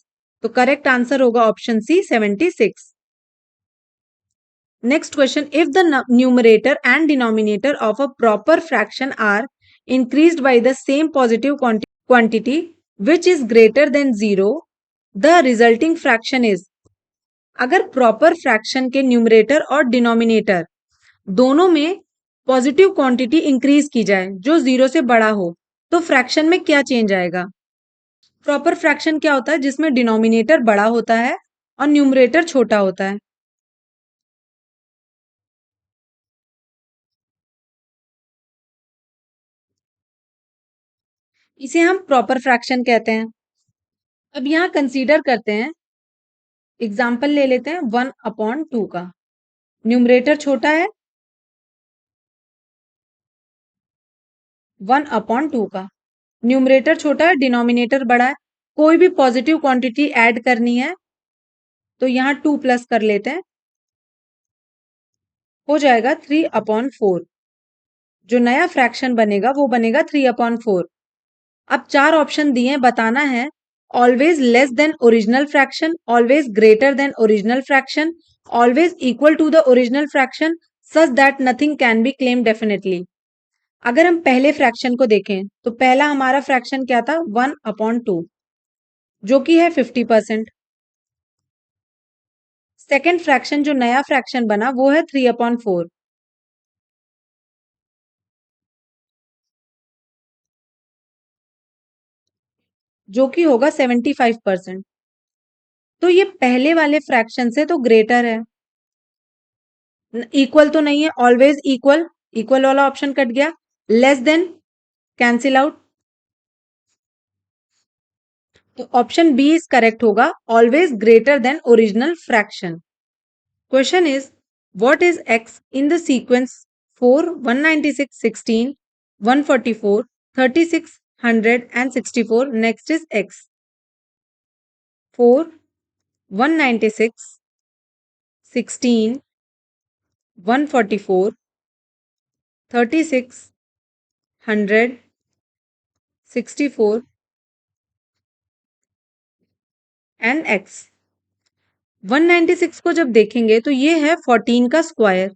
तो करेक्ट आंसर होगा option C 76। Next question, if the numerator and denominator of a proper fraction are increased by the same positive quantity which is greater than 0, the resulting fraction is। अगर proper fraction के numerator और denominator दोनों में positive quantity increase की जाए जो 0 से बड़ा हो तो फ्रैक्शन में क्या चेंज आएगा। प्रॉपर फ्रैक्शन क्या होता है, जिसमें डिनोमिनेटर बड़ा होता है और न्यूमरेटर छोटा होता है। इसे हम प्रॉपर फ्रैक्शन कहते हैं। अब यहां कंसीडर करते हैं, एग्जाम्पल ले लेते हैं 1/2 का। न्यूमरेटर छोटा है 1/2 का, न्यूमरेटर छोटा है, डिनोमिनेटर बड़ा है। कोई भी पॉजिटिव क्वांटिटी ऐड करनी है तो यहाँ 2 प्लस कर लेते हैं, हो जाएगा 3/4। जो नया फ्रैक्शन बनेगा वो बनेगा 3/4। अब 4 ऑप्शन दिए हैं, बताना है always less than original fraction, always greater than original fraction, always equal to the original fraction, such that nothing can be claim definitely. अगर हम पहले फ्रैक्शन को देखें तो पहला हमारा फ्रैक्शन क्या था 1/2 जो कि है 50%। सेकेंड फ्रैक्शन जो नया फ्रैक्शन बना वो है 3/4 जो कि होगा 75%। तो ये पहले वाले फ्रैक्शन से तो ग्रेटर है, इक्वल तो नहीं है, ऑलवेज इक्वल, इक्वल वाला ऑप्शन कट गया, लेस देन कैंसिल आउट, तो ऑप्शन बी इज करेक्ट होगा, always greater than original fraction. Question is what is X in the sequence 4 196 16 144 36 100 and 64। Next is x 4 196 16 144 36 100 64 and x. 196 को जब देखेंगे तो ये है 14 का स्क्वायर,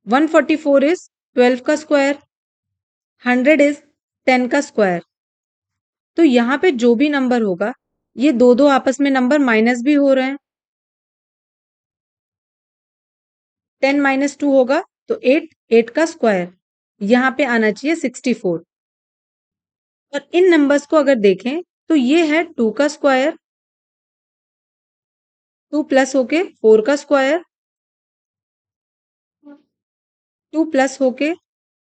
144 इज 12 का स्क्वायर, 100 इज 10 का स्क्वायर। तो यहाँ पे जो भी नंबर होगा ये दो दो आपस में नंबर माइनस भी हो रहे हैं, 10 -2 होगा तो 8, 8 का स्क्वायर, यहाँ पे आना चाहिए 64। और इन नंबर्स को अगर देखें तो ये है 2 का स्क्वायर, 2 प्लस होके 4 का स्क्वायर, 2 प्लस होके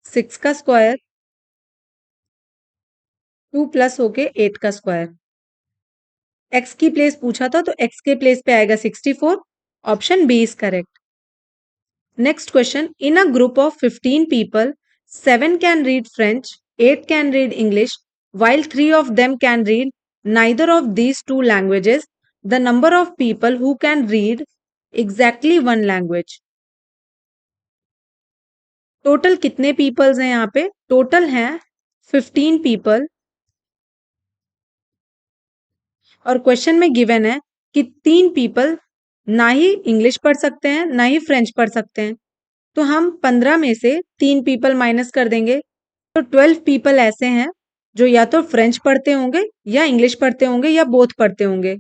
6 का स्क्वायर, 2 प्लस होके 8 का स्क्वायर। एक्स की प्लेस पूछा था तो एक्स के प्लेस पे आएगा 64। Option B is correct. Next question, in a group of 15 people 7 can read French, 8 can read English, while 3 of them can read neither of these two languages, the number of people who can read exactly one language। Total कितने peoples हैं यहाँ पे, total हैं 15 people, और question में given है कि 3 people ना ही इंग्लिश पढ़ सकते हैं ना ही फ्रेंच पढ़ सकते हैं। तो हम 15 में से 3 पीपल माइनस कर देंगे तो 12 पीपल ऐसे हैं जो या तो फ्रेंच पढ़ते होंगे या इंग्लिश पढ़ते होंगे या बोथ पढ़ते होंगे।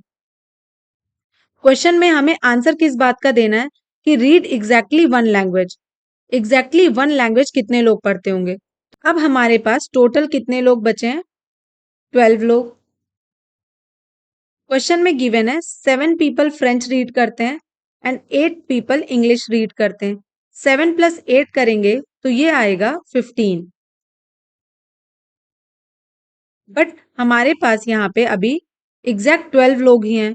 क्वेश्चन में हमें आंसर किस बात का देना है कि read exactly one language, exactly one language कितने लोग पढ़ते होंगे। अब हमारे पास टोटल कितने लोग बचे हैं, 12 लोग। क्वेश्चन में गिवन है 7 पीपल फ्रेंच रीड करते हैं एंड 8 पीपल इंग्लिश रीड करते हैं। 7 प्लस 8 करेंगे तो ये आएगा 15। बट हमारे पास यहाँ पे अभी एग्जैक्ट 12 लोग ही हैं,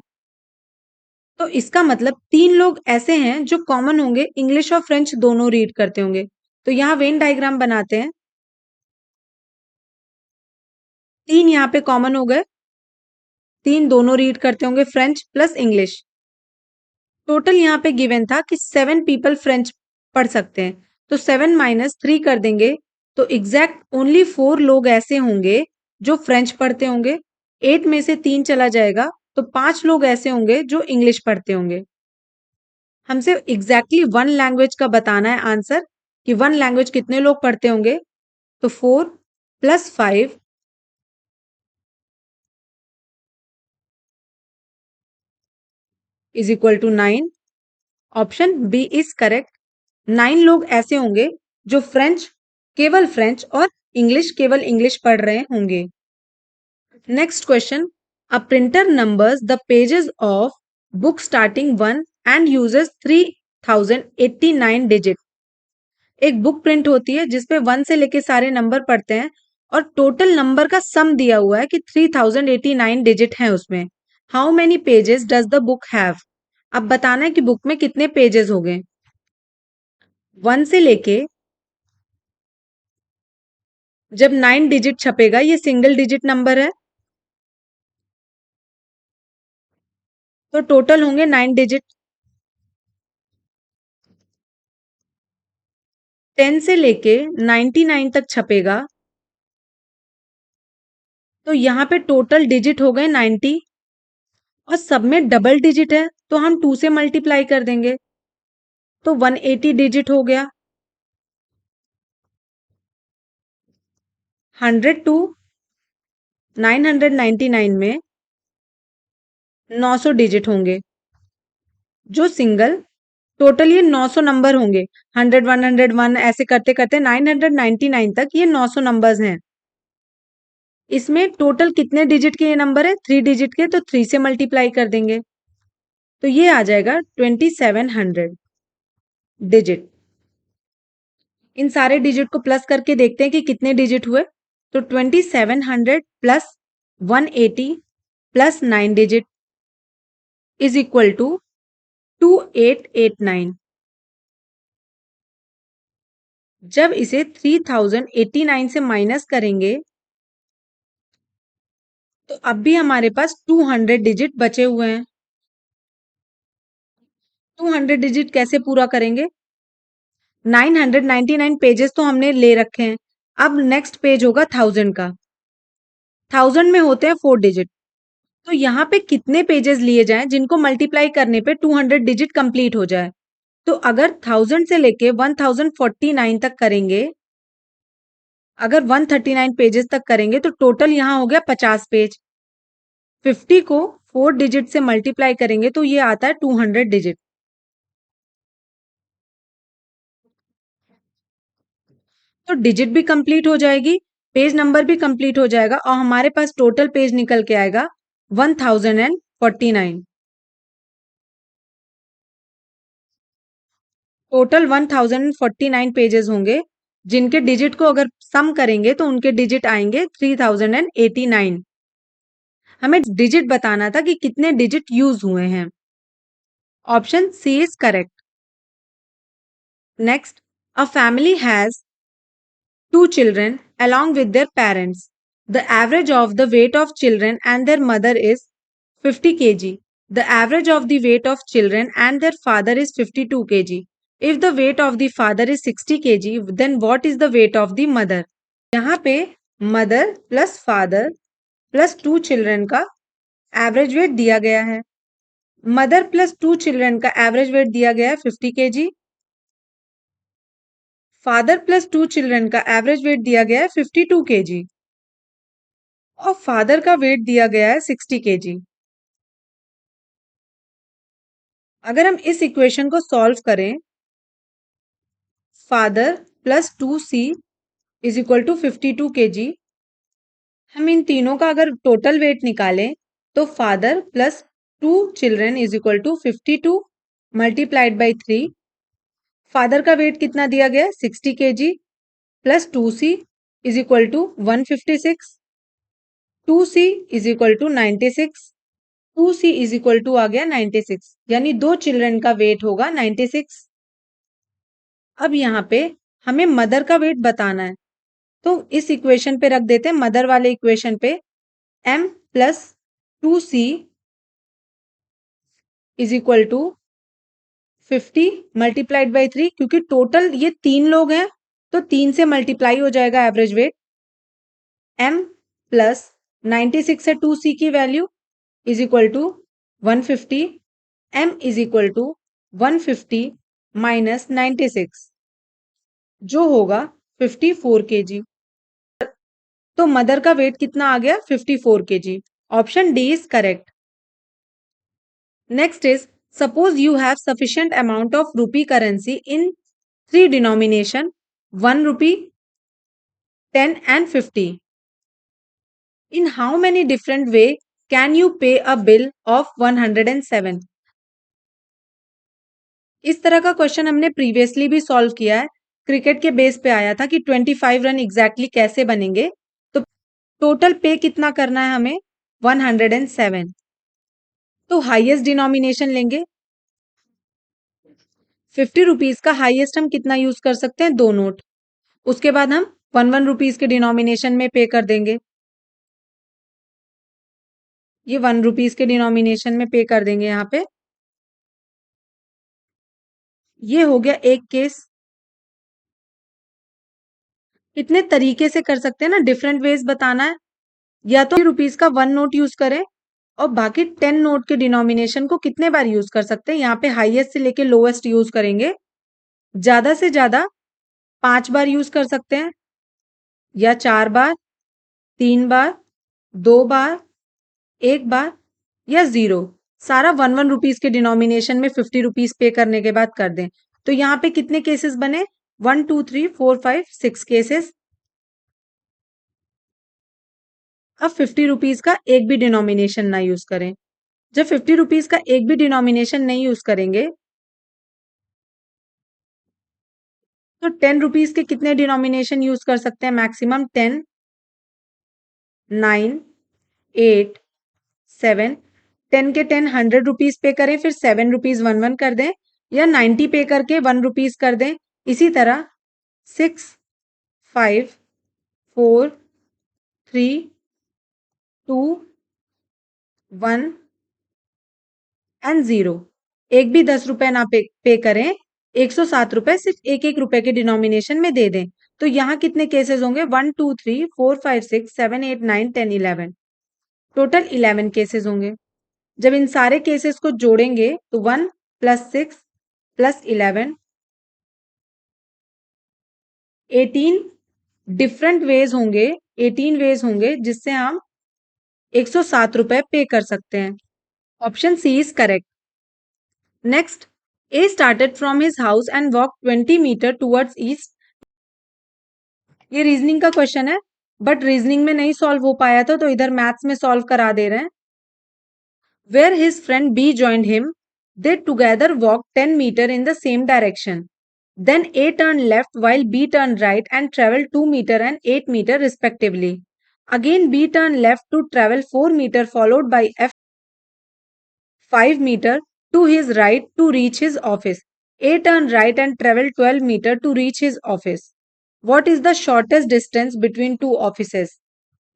तो इसका मतलब 3 लोग ऐसे हैं जो कॉमन होंगे, इंग्लिश और फ्रेंच दोनों रीड करते होंगे। तो यहाँ वेन डायग्राम बनाते हैं। 3 यहाँ पे कॉमन हो गए, 3 दोनों रीड करते होंगे फ्रेंच प्लस इंग्लिश। टोटल यहाँ पे गिवन था कि 7 पीपल फ्रेंच पढ़ सकते हैं, तो 7 माइनस 3 कर देंगे तो एग्जैक्ट ओनली 4 लोग ऐसे होंगे जो फ्रेंच पढ़ते होंगे। 8 में से 3 चला जाएगा तो 5 लोग ऐसे होंगे जो इंग्लिश पढ़ते होंगे। हमसे एग्जैक्टली वन लैंग्वेज का बताना है आंसर कि वन लैंग्वेज कितने लोग पढ़ते होंगे। तो 4 plus 5 is equal to 9। Option B is correct. 9 लोग ऐसे होंगे जो केवल फ्रेंच और केवल इंग्लिश पढ़ रहे होंगे। Next question, a printer numbers the pages of book starting 1 and uses 3089 digit. एक बुक प्रिंट होती है जिसपे 1 से लेके सारे नंबर पढ़ते हैं और टोटल नंबर का सम दिया हुआ है कि 3089 डिजिट हैं उसमें। How many pages does the book have. अब बताना है कि बुक में कितने पेजेस हो गए। 1 से लेके जब 9 डिजिट छपेगा, ये सिंगल डिजिट नंबर है, तो टोटल होंगे 9 डिजिट। 10 से लेके 99 तक छपेगा, तो यहाँ पे टोटल डिजिट हो गए 90 और सब में डबल डिजिट है तो हम 2 से मल्टीप्लाई कर देंगे तो 180 डिजिट हो गया। 100 टू 999 में 900 डिजिट होंगे जो सिंगल, टोटल ये 900 नंबर होंगे। 100 101 ऐसे करते करते 999 तक ये 900 नंबर्स हैं। इसमें टोटल कितने डिजिट के ये नंबर है, 3 डिजिट के, तो 3 से मल्टीप्लाई कर देंगे तो ये आ जाएगा 2700 डिजिट। इन सारे डिजिट को प्लस करके देखते हैं कि कितने डिजिट हुए। तो 2700 plus 180 plus 9 digit is equal to 2889। जब इसे 3089 से माइनस करेंगे तो अब भी हमारे पास 200 डिजिट बचे हुए हैं। 200 डिजिट कैसे पूरा करेंगे। 999 पेजेस तो हमने ले रखे हैं, अब नेक्स्ट पेज होगा 1000 का। 1000 में होते हैं 4 डिजिट, तो यहाँ पे कितने पेजेस लिए जाएं जिनको मल्टीप्लाई करने पे 200 डिजिट कंप्लीट हो जाए। तो अगर 1000 से लेके 1049 तक करेंगे, अगर 139 पेजेस तक करेंगे तो टोटल यहाँ हो गया 50 पेज। 50 को 4 डिजिट से मल्टीप्लाई करेंगे तो ये आता है 200 डिजिट। तो डिजिट भी कंप्लीट हो जाएगी, पेज नंबर भी कंप्लीट हो जाएगा और हमारे पास टोटल पेज निकल के आएगा 1049। टोटल 1049 पेजेस होंगे जिनके डिजिट को अगर सम करेंगे तो उनके डिजिट आएंगे 3089। हमें डिजिट बताना था कि कितने डिजिट यूज हुए हैं। Option C is correct. Next, a family has 2 children along with their parents. The average of the weight of children and their mother is 50 kg. The average of the weight of children and their father is 52 kg. If the weight of the father is 60 kg, then what is the weight of the mother? यहाँ पे mother plus father plus 2 children का average weight दिया गया है। Mother plus 2 children का average weight दिया गया है 50 kg। फादर प्लस 2 चिल्ड्रन का एवरेज वेट दिया गया है 52 kg और फादर का वेट दिया गया है 60 kg। अगर हम इस इक्वेशन को सॉल्व करें, father plus 2c is equal to 52 kg, हम इन तीनों का अगर टोटल वेट निकालें तो father plus 2 children is equal to 52 multiplied by 3। Father का वेट कितना दिया गया 60 kg plus 2c is equal to 156। 2c is equal to 96। 2c is equal to आ गया 96, यानी दो चिल्ड्रन का वेट होगा 96। अब यहाँ पे हमें मदर का वेट बताना है, तो इस इक्वेशन पे रख देते हैं, मदर वाले इक्वेशन पे m plus 2c is equal to 50 multiplied by 3, क्योंकि टोटल ये 3 लोग हैं तो 3 से मल्टीप्लाई हो जाएगा एवरेज वेट। m प्लस 96 है 2c की value is equal to 150। m is equal to 150 minus 96 जो होगा 54 kg। तो मदर का वेट कितना आ गया 54 kg। Option D is correct. Next is suppose you have sufficient amount of rupee currency in three denomination 1 rupee, 10 and 50. In how many different way can you pay a bill of 107? इस तरह का question हमने previously भी solve किया है, cricket के base पे आया था कि 25 रन एग्जैक्टली कैसे बनेंगे। तो टोटल पे कितना करना है हमें 107। तो हाईएस्ट डिनोमिनेशन लेंगे 50 रुपीज का, हाईएस्ट हम कितना यूज कर सकते हैं 2 नोट। उसके बाद हम 1 रुपीज के डिनोमिनेशन में पे कर देंगे, ये 1 रुपीज के डिनोमिनेशन में पे कर देंगे यहाँ पे। ये हो गया एक केस। इतने तरीके से कर सकते हैं ना, डिफरेंट वेज बताना है, या तो रुपीज का 1 नोट यूज करें और बाकी 10 नोट के डिनोमिनेशन को कितने बार यूज कर सकते हैं, यहाँ पे हाईएस्ट से लेके लोएस्ट यूज करेंगे। ज्यादा से ज्यादा 5 बार यूज कर सकते हैं, या 4 बार, 3 बार, 2 बार, 1 बार, या 0। सारा 1 रुपीज के डिनोमिनेशन में 50 रुपीज पे करने के बाद कर दें। तो यहाँ पे कितने केसेस बने 1 2 3 4 5 6 केसेस। अब 50 रुपीज का एक भी डिनोमिनेशन ना यूज करें। जब 50 रुपीज का एक भी डिनोमिनेशन नहीं यूज करेंगे तो 10 रुपीज के कितने डिनोमिनेशन यूज कर सकते हैं मैक्सिमम 10, 9, 8, 7। 10 के 10 100 रुपीज पे करें, फिर 7 रुपीज 1 कर दें, या 90 पे करके 1 रुपीज कर दें। इसी तरह 6, 5, 4, 3, 2, 1 एंड 0। एक भी 10 रुपए ना पे करें, 107 रुपए सिर्फ एक एक रुपए के डिनोमिनेशन में दे दें। तो यहाँ कितने केसेस होंगे 1 2 3 4 5 6 7 8 9 10 11, टोटल 11 केसेस होंगे। जब इन सारे केसेस को जोड़ेंगे तो 1 प्लस 6 प्लस 11, 18 डिफरेंट वेज होंगे, 18 वेज होंगे जिससे हम 107 रुपए पे कर सकते हैं। Option C is correct. Next, A started from his house and walk 20 meter towards east. ये रीजनिंग का क्वेश्चन है, बट रीजनिंग में नहीं सॉल्व हो पाया था तो इधर मैथ्स में सॉल्व करा दे रहे हैं। Where his friend B joined him, they together walked 10 meter in the same direction. Then A turned left while B turned right and traveled 2 meter and 8 meter respectively. Again B turned left to travel 4 meter followed by F 5 meter to his right to reach his office. A turned right and traveled 12 meter to reach his office. What is the shortest distance between two offices?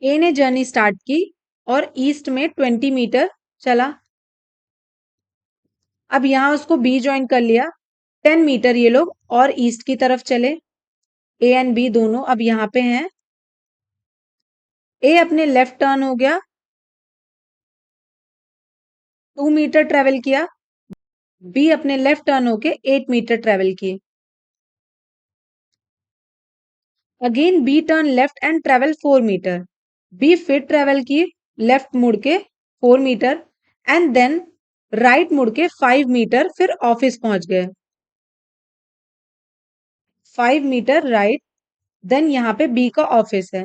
A ने journey start की और east में 20 metre चला। अब यहां उसको B join कर लिया, 10 मीटर ये लोग और ईस्ट की तरफ चले। ए एंड बी दोनों अब यहां पे हैं। ए अपने लेफ्ट टर्न हो गया, 2 मीटर ट्रेवल किया। बी अपने लेफ्ट टर्न होके 8 मीटर ट्रेवल किए। Again B turn left and travel 4 meter. B फिर ट्रेवल की लेफ्ट मुड़ के 4 मीटर एंड देन राइट मुड़ के 5 मीटर, फिर ऑफिस पहुंच गए। 5 मीटर राइट, देन यहाँ पे बी का ऑफिस है।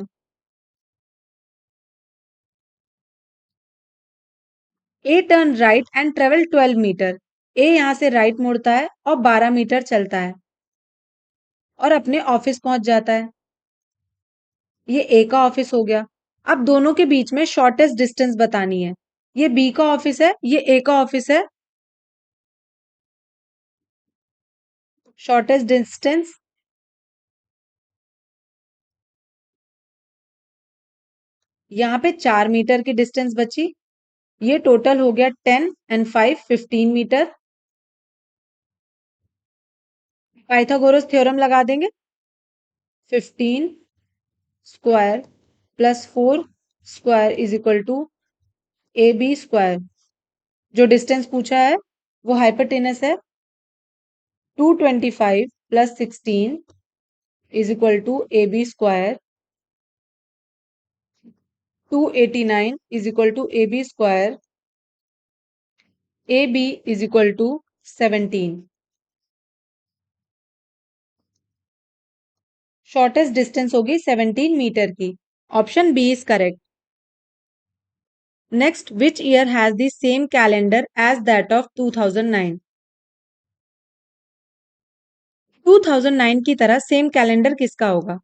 A turn right and travel 12 metre. A यहां से राइट मुड़ता है और 12 मीटर चलता है और अपने ऑफिस पहुंच जाता है। ये ए का ऑफिस हो गया। अब दोनों के बीच में शॉर्टेस्ट डिस्टेंस बतानी है। ये बी का ऑफिस है, ये ए का ऑफिस है। शॉर्टेस्ट डिस्टेंस यहाँ पे 4 मीटर की डिस्टेंस बची। ये टोटल हो गया 10 एंड 5 15 मीटर। पाइथागोरस थ्योरम लगा देंगे। 15 square plus 4 square is equal to A B square. जो डिस्टेंस पूछा है वो हाइपोटेनस है। 225 plus 16 is equal to A B square. 289 is equal to A B square. A B is equal to 17। Shortest distance होगी 17 meter की। Option B is correct. Next, which year has the same calendar as that of 2009? 2009 की तरह same calendar किसका होगा?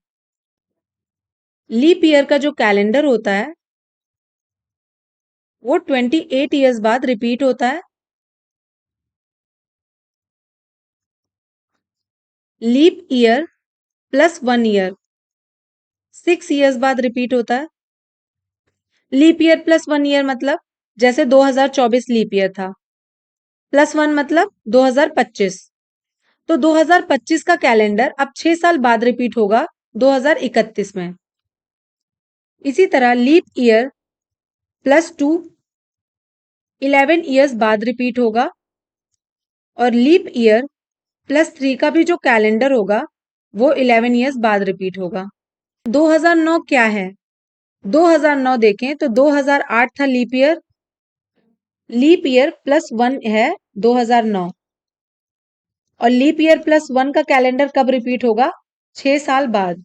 Leap year का जो calendar होता है वो 28 ईयर्स बाद रिपीट होता है। Leap year plus 1 year 6 years बाद रिपीट होता है। लीप ईयर प्लस 1 ईयर मतलब जैसे 2024 लीप ईयर था, प्लस 1 मतलब 2025। तो 2025 का कैलेंडर अब 6 साल बाद रिपीट होगा 2031 में। इसी तरह लीप ईयर प्लस 2 11 ईयर्स बाद रिपीट होगा और लीप ईयर प्लस 3 का भी जो कैलेंडर होगा वो 11 ईयर्स बाद रिपीट होगा। 2009 क्या है? 2009 देखें तो 2008 था leap year. Leap year plus 1 है 2009 और लीप ईयर प्लस 1 का कैलेंडर कब रिपीट होगा? 6 साल बाद।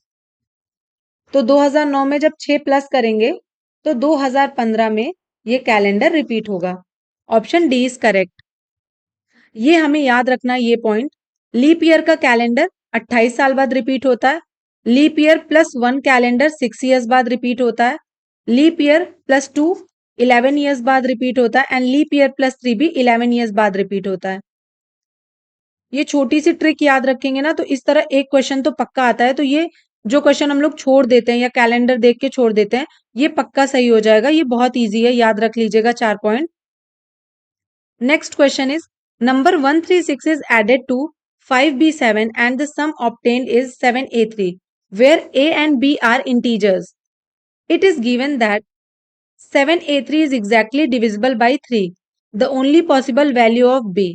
तो 2009 में जब 6 प्लस करेंगे तो 2015 में ये कैलेंडर रिपीट होगा। Option D is correct. ये हमें याद रखना ये पॉइंट। लीप ईयर का कैलेंडर 28 साल बाद रिपीट होता है। Leap year plus 1 calendar 6 years बाद रिपीट होता है। लीप ईयर प्लस 2 11 ईयर्स बाद रिपीट होता है एंड लीप ईयर प्लस 3 भी 11 ईयर्स बाद रिपीट होता है। ये छोटी सी ट्रिक याद रखेंगे ना तो इस तरह एक क्वेश्चन तो पक्का आता है। तो ये जो क्वेश्चन हम लोग छोड़ देते हैं या कैलेंडर देख के छोड़ देते हैं ये पक्का सही हो जाएगा। ये बहुत ईजी है, याद रख लीजिएगा 4 point. Next question is number 136 is added to 5b7 and the sum obtained is 7a3 where a and b are integers. It is given that 7a3 is exactly divisible by 3. The only possible value of b.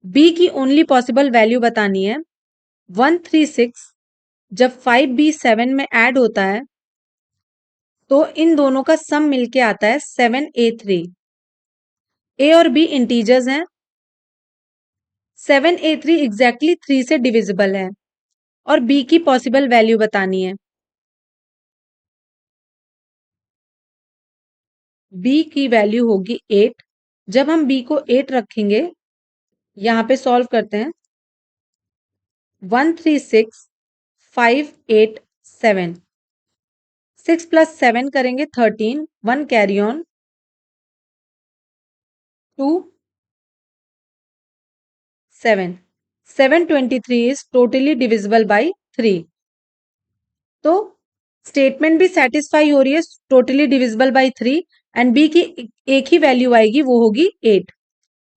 b की only possible value बतानी है। 136 जब 5b7 में add होता है तो इन दोनों का सम मिलके आता है 7a3। a और b इंटीजर्स हैं। 7a3 एग्जैक्टली 3 से डिविजिबल है और b की पॉसिबल वैल्यू बतानी है। b की वैल्यू होगी 8। जब हम b को 8 रखेंगे यहां पे सॉल्व करते हैं। 136 5 8 7 6 प्लस 7 करेंगे 13 1 carry on 2 7 723 is totally divisible by 3। तो स्टेटमेंट भी सेटिस्फाई हो रही है, totally divisible by 3 and B की एक ही वैल्यू आएगी वो होगी 8।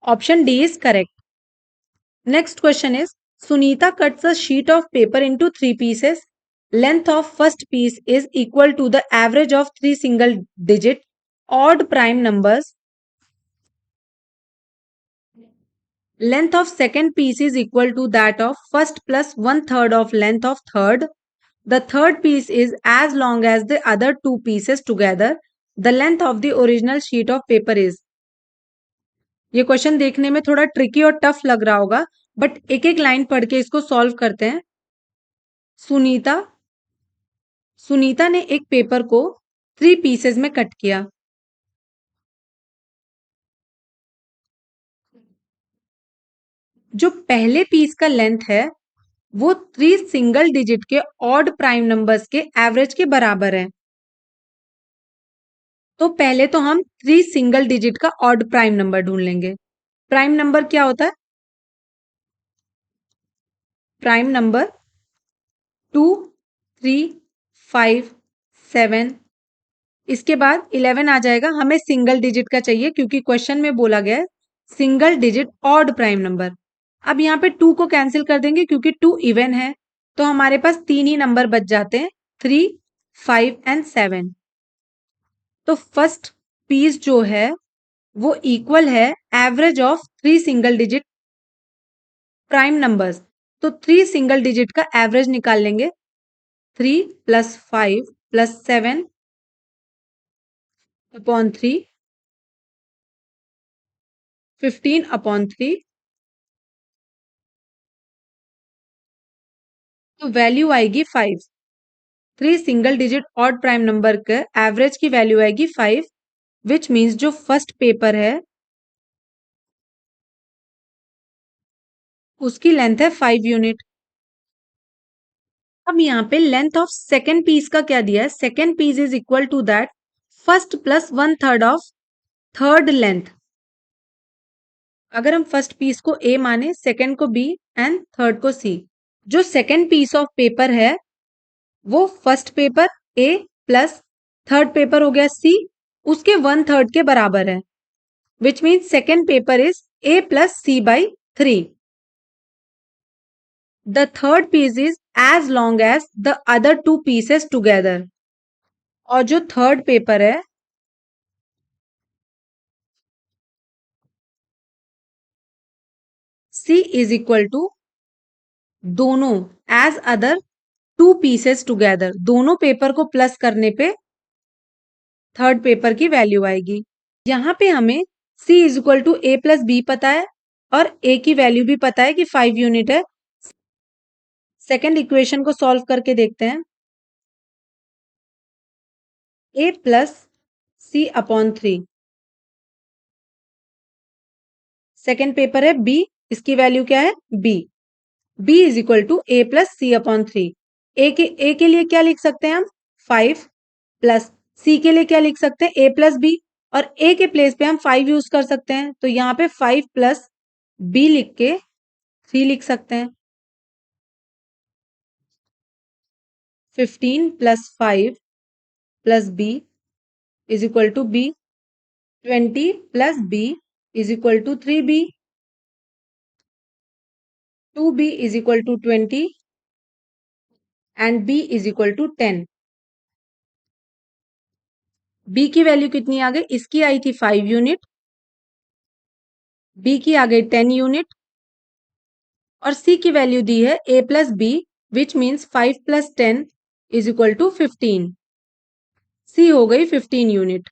Option D is correct. Next question is Sunita cuts a sheet of paper into 3 pieces. Length of first piece is equal to the average of 3 single digit odd prime numbers. Length of second piece is equal to that of first plus 1/3 of length of third. The third piece is as long as the other two pieces together. The length of the original sheet of paper is. ये question देखने में थोड़ा tricky और tough लग रहा होगा but एक एक लाइन पढ़ के इसको सॉल्व करते हैं। सुनीता सुनीता ने एक पेपर को 3 पीसेस में कट किया। जो पहले पीस का लेंथ है वो 3 सिंगल डिजिट के ऑड प्राइम नंबर्स के एवरेज के बराबर है। तो पहले तो हम 3 सिंगल डिजिट का ऑड प्राइम नंबर ढूंढ लेंगे। प्राइम नंबर क्या होता है? प्राइम नंबर 2, 3, 5, 7, इसके बाद 11 आ जाएगा। हमें सिंगल डिजिट का चाहिए क्योंकि क्वेश्चन में बोला गया है single digit odd prime number. अब यहाँ पे 2 को कैंसिल कर देंगे क्योंकि 2 इवन है, तो हमारे पास 3 ही नंबर बच जाते हैं, 3, 5 एंड 7। तो फर्स्ट पीस जो है वो इक्वल है average of 3 single digit prime numbers. तो 3 सिंगल डिजिट का एवरेज निकाल लेंगे। 3 प्लस 5 प्लस 7 अपॉन 3, 15 अपॉन 3, तो वैल्यू आएगी 5। 3 single digit odd prime number के एवरेज की वैल्यू आएगी 5, विच मीन्स जो फर्स्ट पेपर है उसकी लेंथ है 5 यूनिट। अब यहाँ पे लेंथ ऑफ सेकेंड पीस का क्या दिया है? Second piece is equal to that first plus 1/3 of third length. अगर हम फर्स्ट पीस को ए माने, सेकेंड को बी एंड थर्ड को सी, जो सेकेंड पीस ऑफ पेपर है वो first paper A plus third paper हो गया सी, उसके 1/3 के बराबर है, which means second paper is A plus C by 3। The third piece is as long as the other 2 pieces together. और जो थर्ड पेपर है सी इज इक्वल टू दोनों एज अदर 2 पीसेस टूगेदर, दोनों paper को plus करने पे third paper की value आएगी। यहाँ पे हमें c is equal to A plus B पता है और a की वैल्यू भी पता है कि 5 यूनिट है। सेकेंड इक्वेशन को सॉल्व करके देखते हैं। a plus C upon 3, second paper है b, इसकी वैल्यू क्या है? b। b is equal to A plus C upon 3। A के लिए क्या लिख सकते हैं हम? 5 प्लस सी के लिए क्या लिख सकते हैं? ए प्लस बी, और ए के प्लेस पे हम 5 यूज कर सकते हैं, तो यहाँ पे 5 प्लस बी लिख के 3 लिख सकते हैं। 15 plus 5 plus B is equal to B. 20 plus B is equal to 3b। 2b is equal to 20 and b is equal to 10। b की वैल्यू कितनी आ गई? इसकी आई थी 5 यूनिट, b की आ गई 10 यूनिट, और c की वैल्यू दी है a plus B, which means 5 plus 10 is equal to 15। c हो गई 15 यूनिट।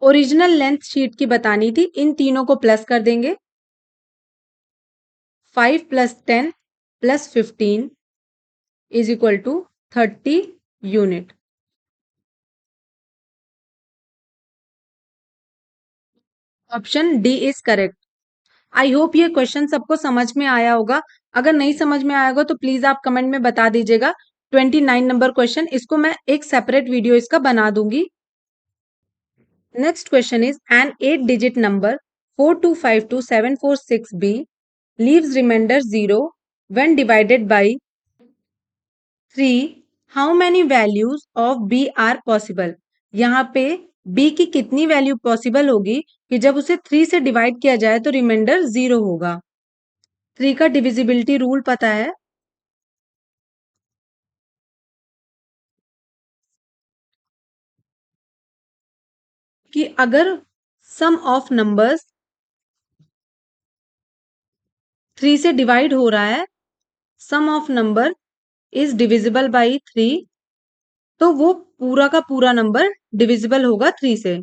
ओरिजिनल लेंथ शीट की बतानी थी, इन तीनों को प्लस कर देंगे। 5 plus 10 plus 15 is equal to 30 unit. Option D is correct. I hope ये क्वेश्चन सबको समझ में आया होगा। अगर नहीं समझ में आया होगा तो प्लीज आप कमेंट में बता दीजिएगा। 29 नंबर क्वेश्चन, इसको मैं एक सेपरेट वीडियो इसका बना दूंगी। Next question is an 8 digit number 4252746b leaves remainder 0 when divided by 3, how many values of b are possible? यहाँ पे b की कितनी वैल्यू पॉसिबल होगी कि जब उसे 3 से डिवाइड किया जाए तो रिमाइंडर 0 होगा। 3 का डिविजिबिलिटी रूल पता है कि अगर सम ऑफ नंबर्स 3 से डिवाइड हो रहा है, sum of number is divisible by 3, तो वो पूरा का पूरा नंबर डिविजिबल होगा 3 से।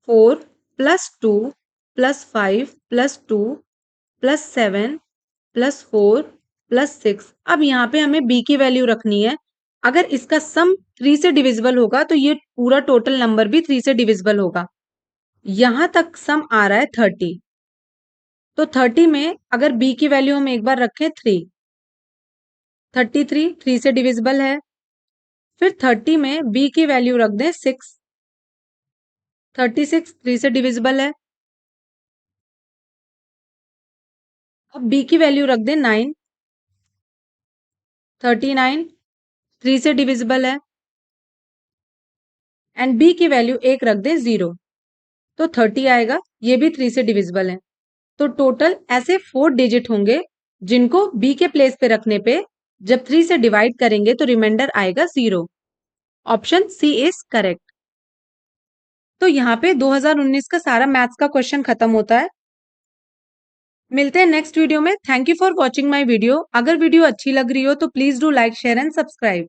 4 plus 2 plus 5 plus 2 plus 7 plus 4 plus 6। अब यहाँ पे हमें b की वैल्यू रखनी है। अगर इसका सम 3 से डिविजिबल होगा तो ये पूरा टोटल नंबर भी 3 से डिविजिबल होगा। यहां तक सम आ रहा है 30। तो 30 में अगर b की वैल्यू हम एक बार रखें 3, 33 3 से डिविजिबल है। फिर 30 में b की वैल्यू रख दें 6, 36 3 से डिविजिबल है। अब b की वैल्यू रख दें 9, 39 3 से डिविजिबल है। एंड b की वैल्यू एक रख दें 0, तो 30 आएगा, ये भी 3 से डिविजिबल है। तो टोटल ऐसे 4 डिजिट होंगे जिनको b के प्लेस पे रखने पे जब 3 से डिवाइड करेंगे तो रिमाइंडर आएगा 0। Option C is correct. तो यहाँ पे 2019 का सारा मैथ्स का क्वेश्चन खत्म होता है। मिलते हैं नेक्स्ट वीडियो में। Thank you for watching my video. अगर वीडियो अच्छी लग रही हो तो please do like share and subscribe.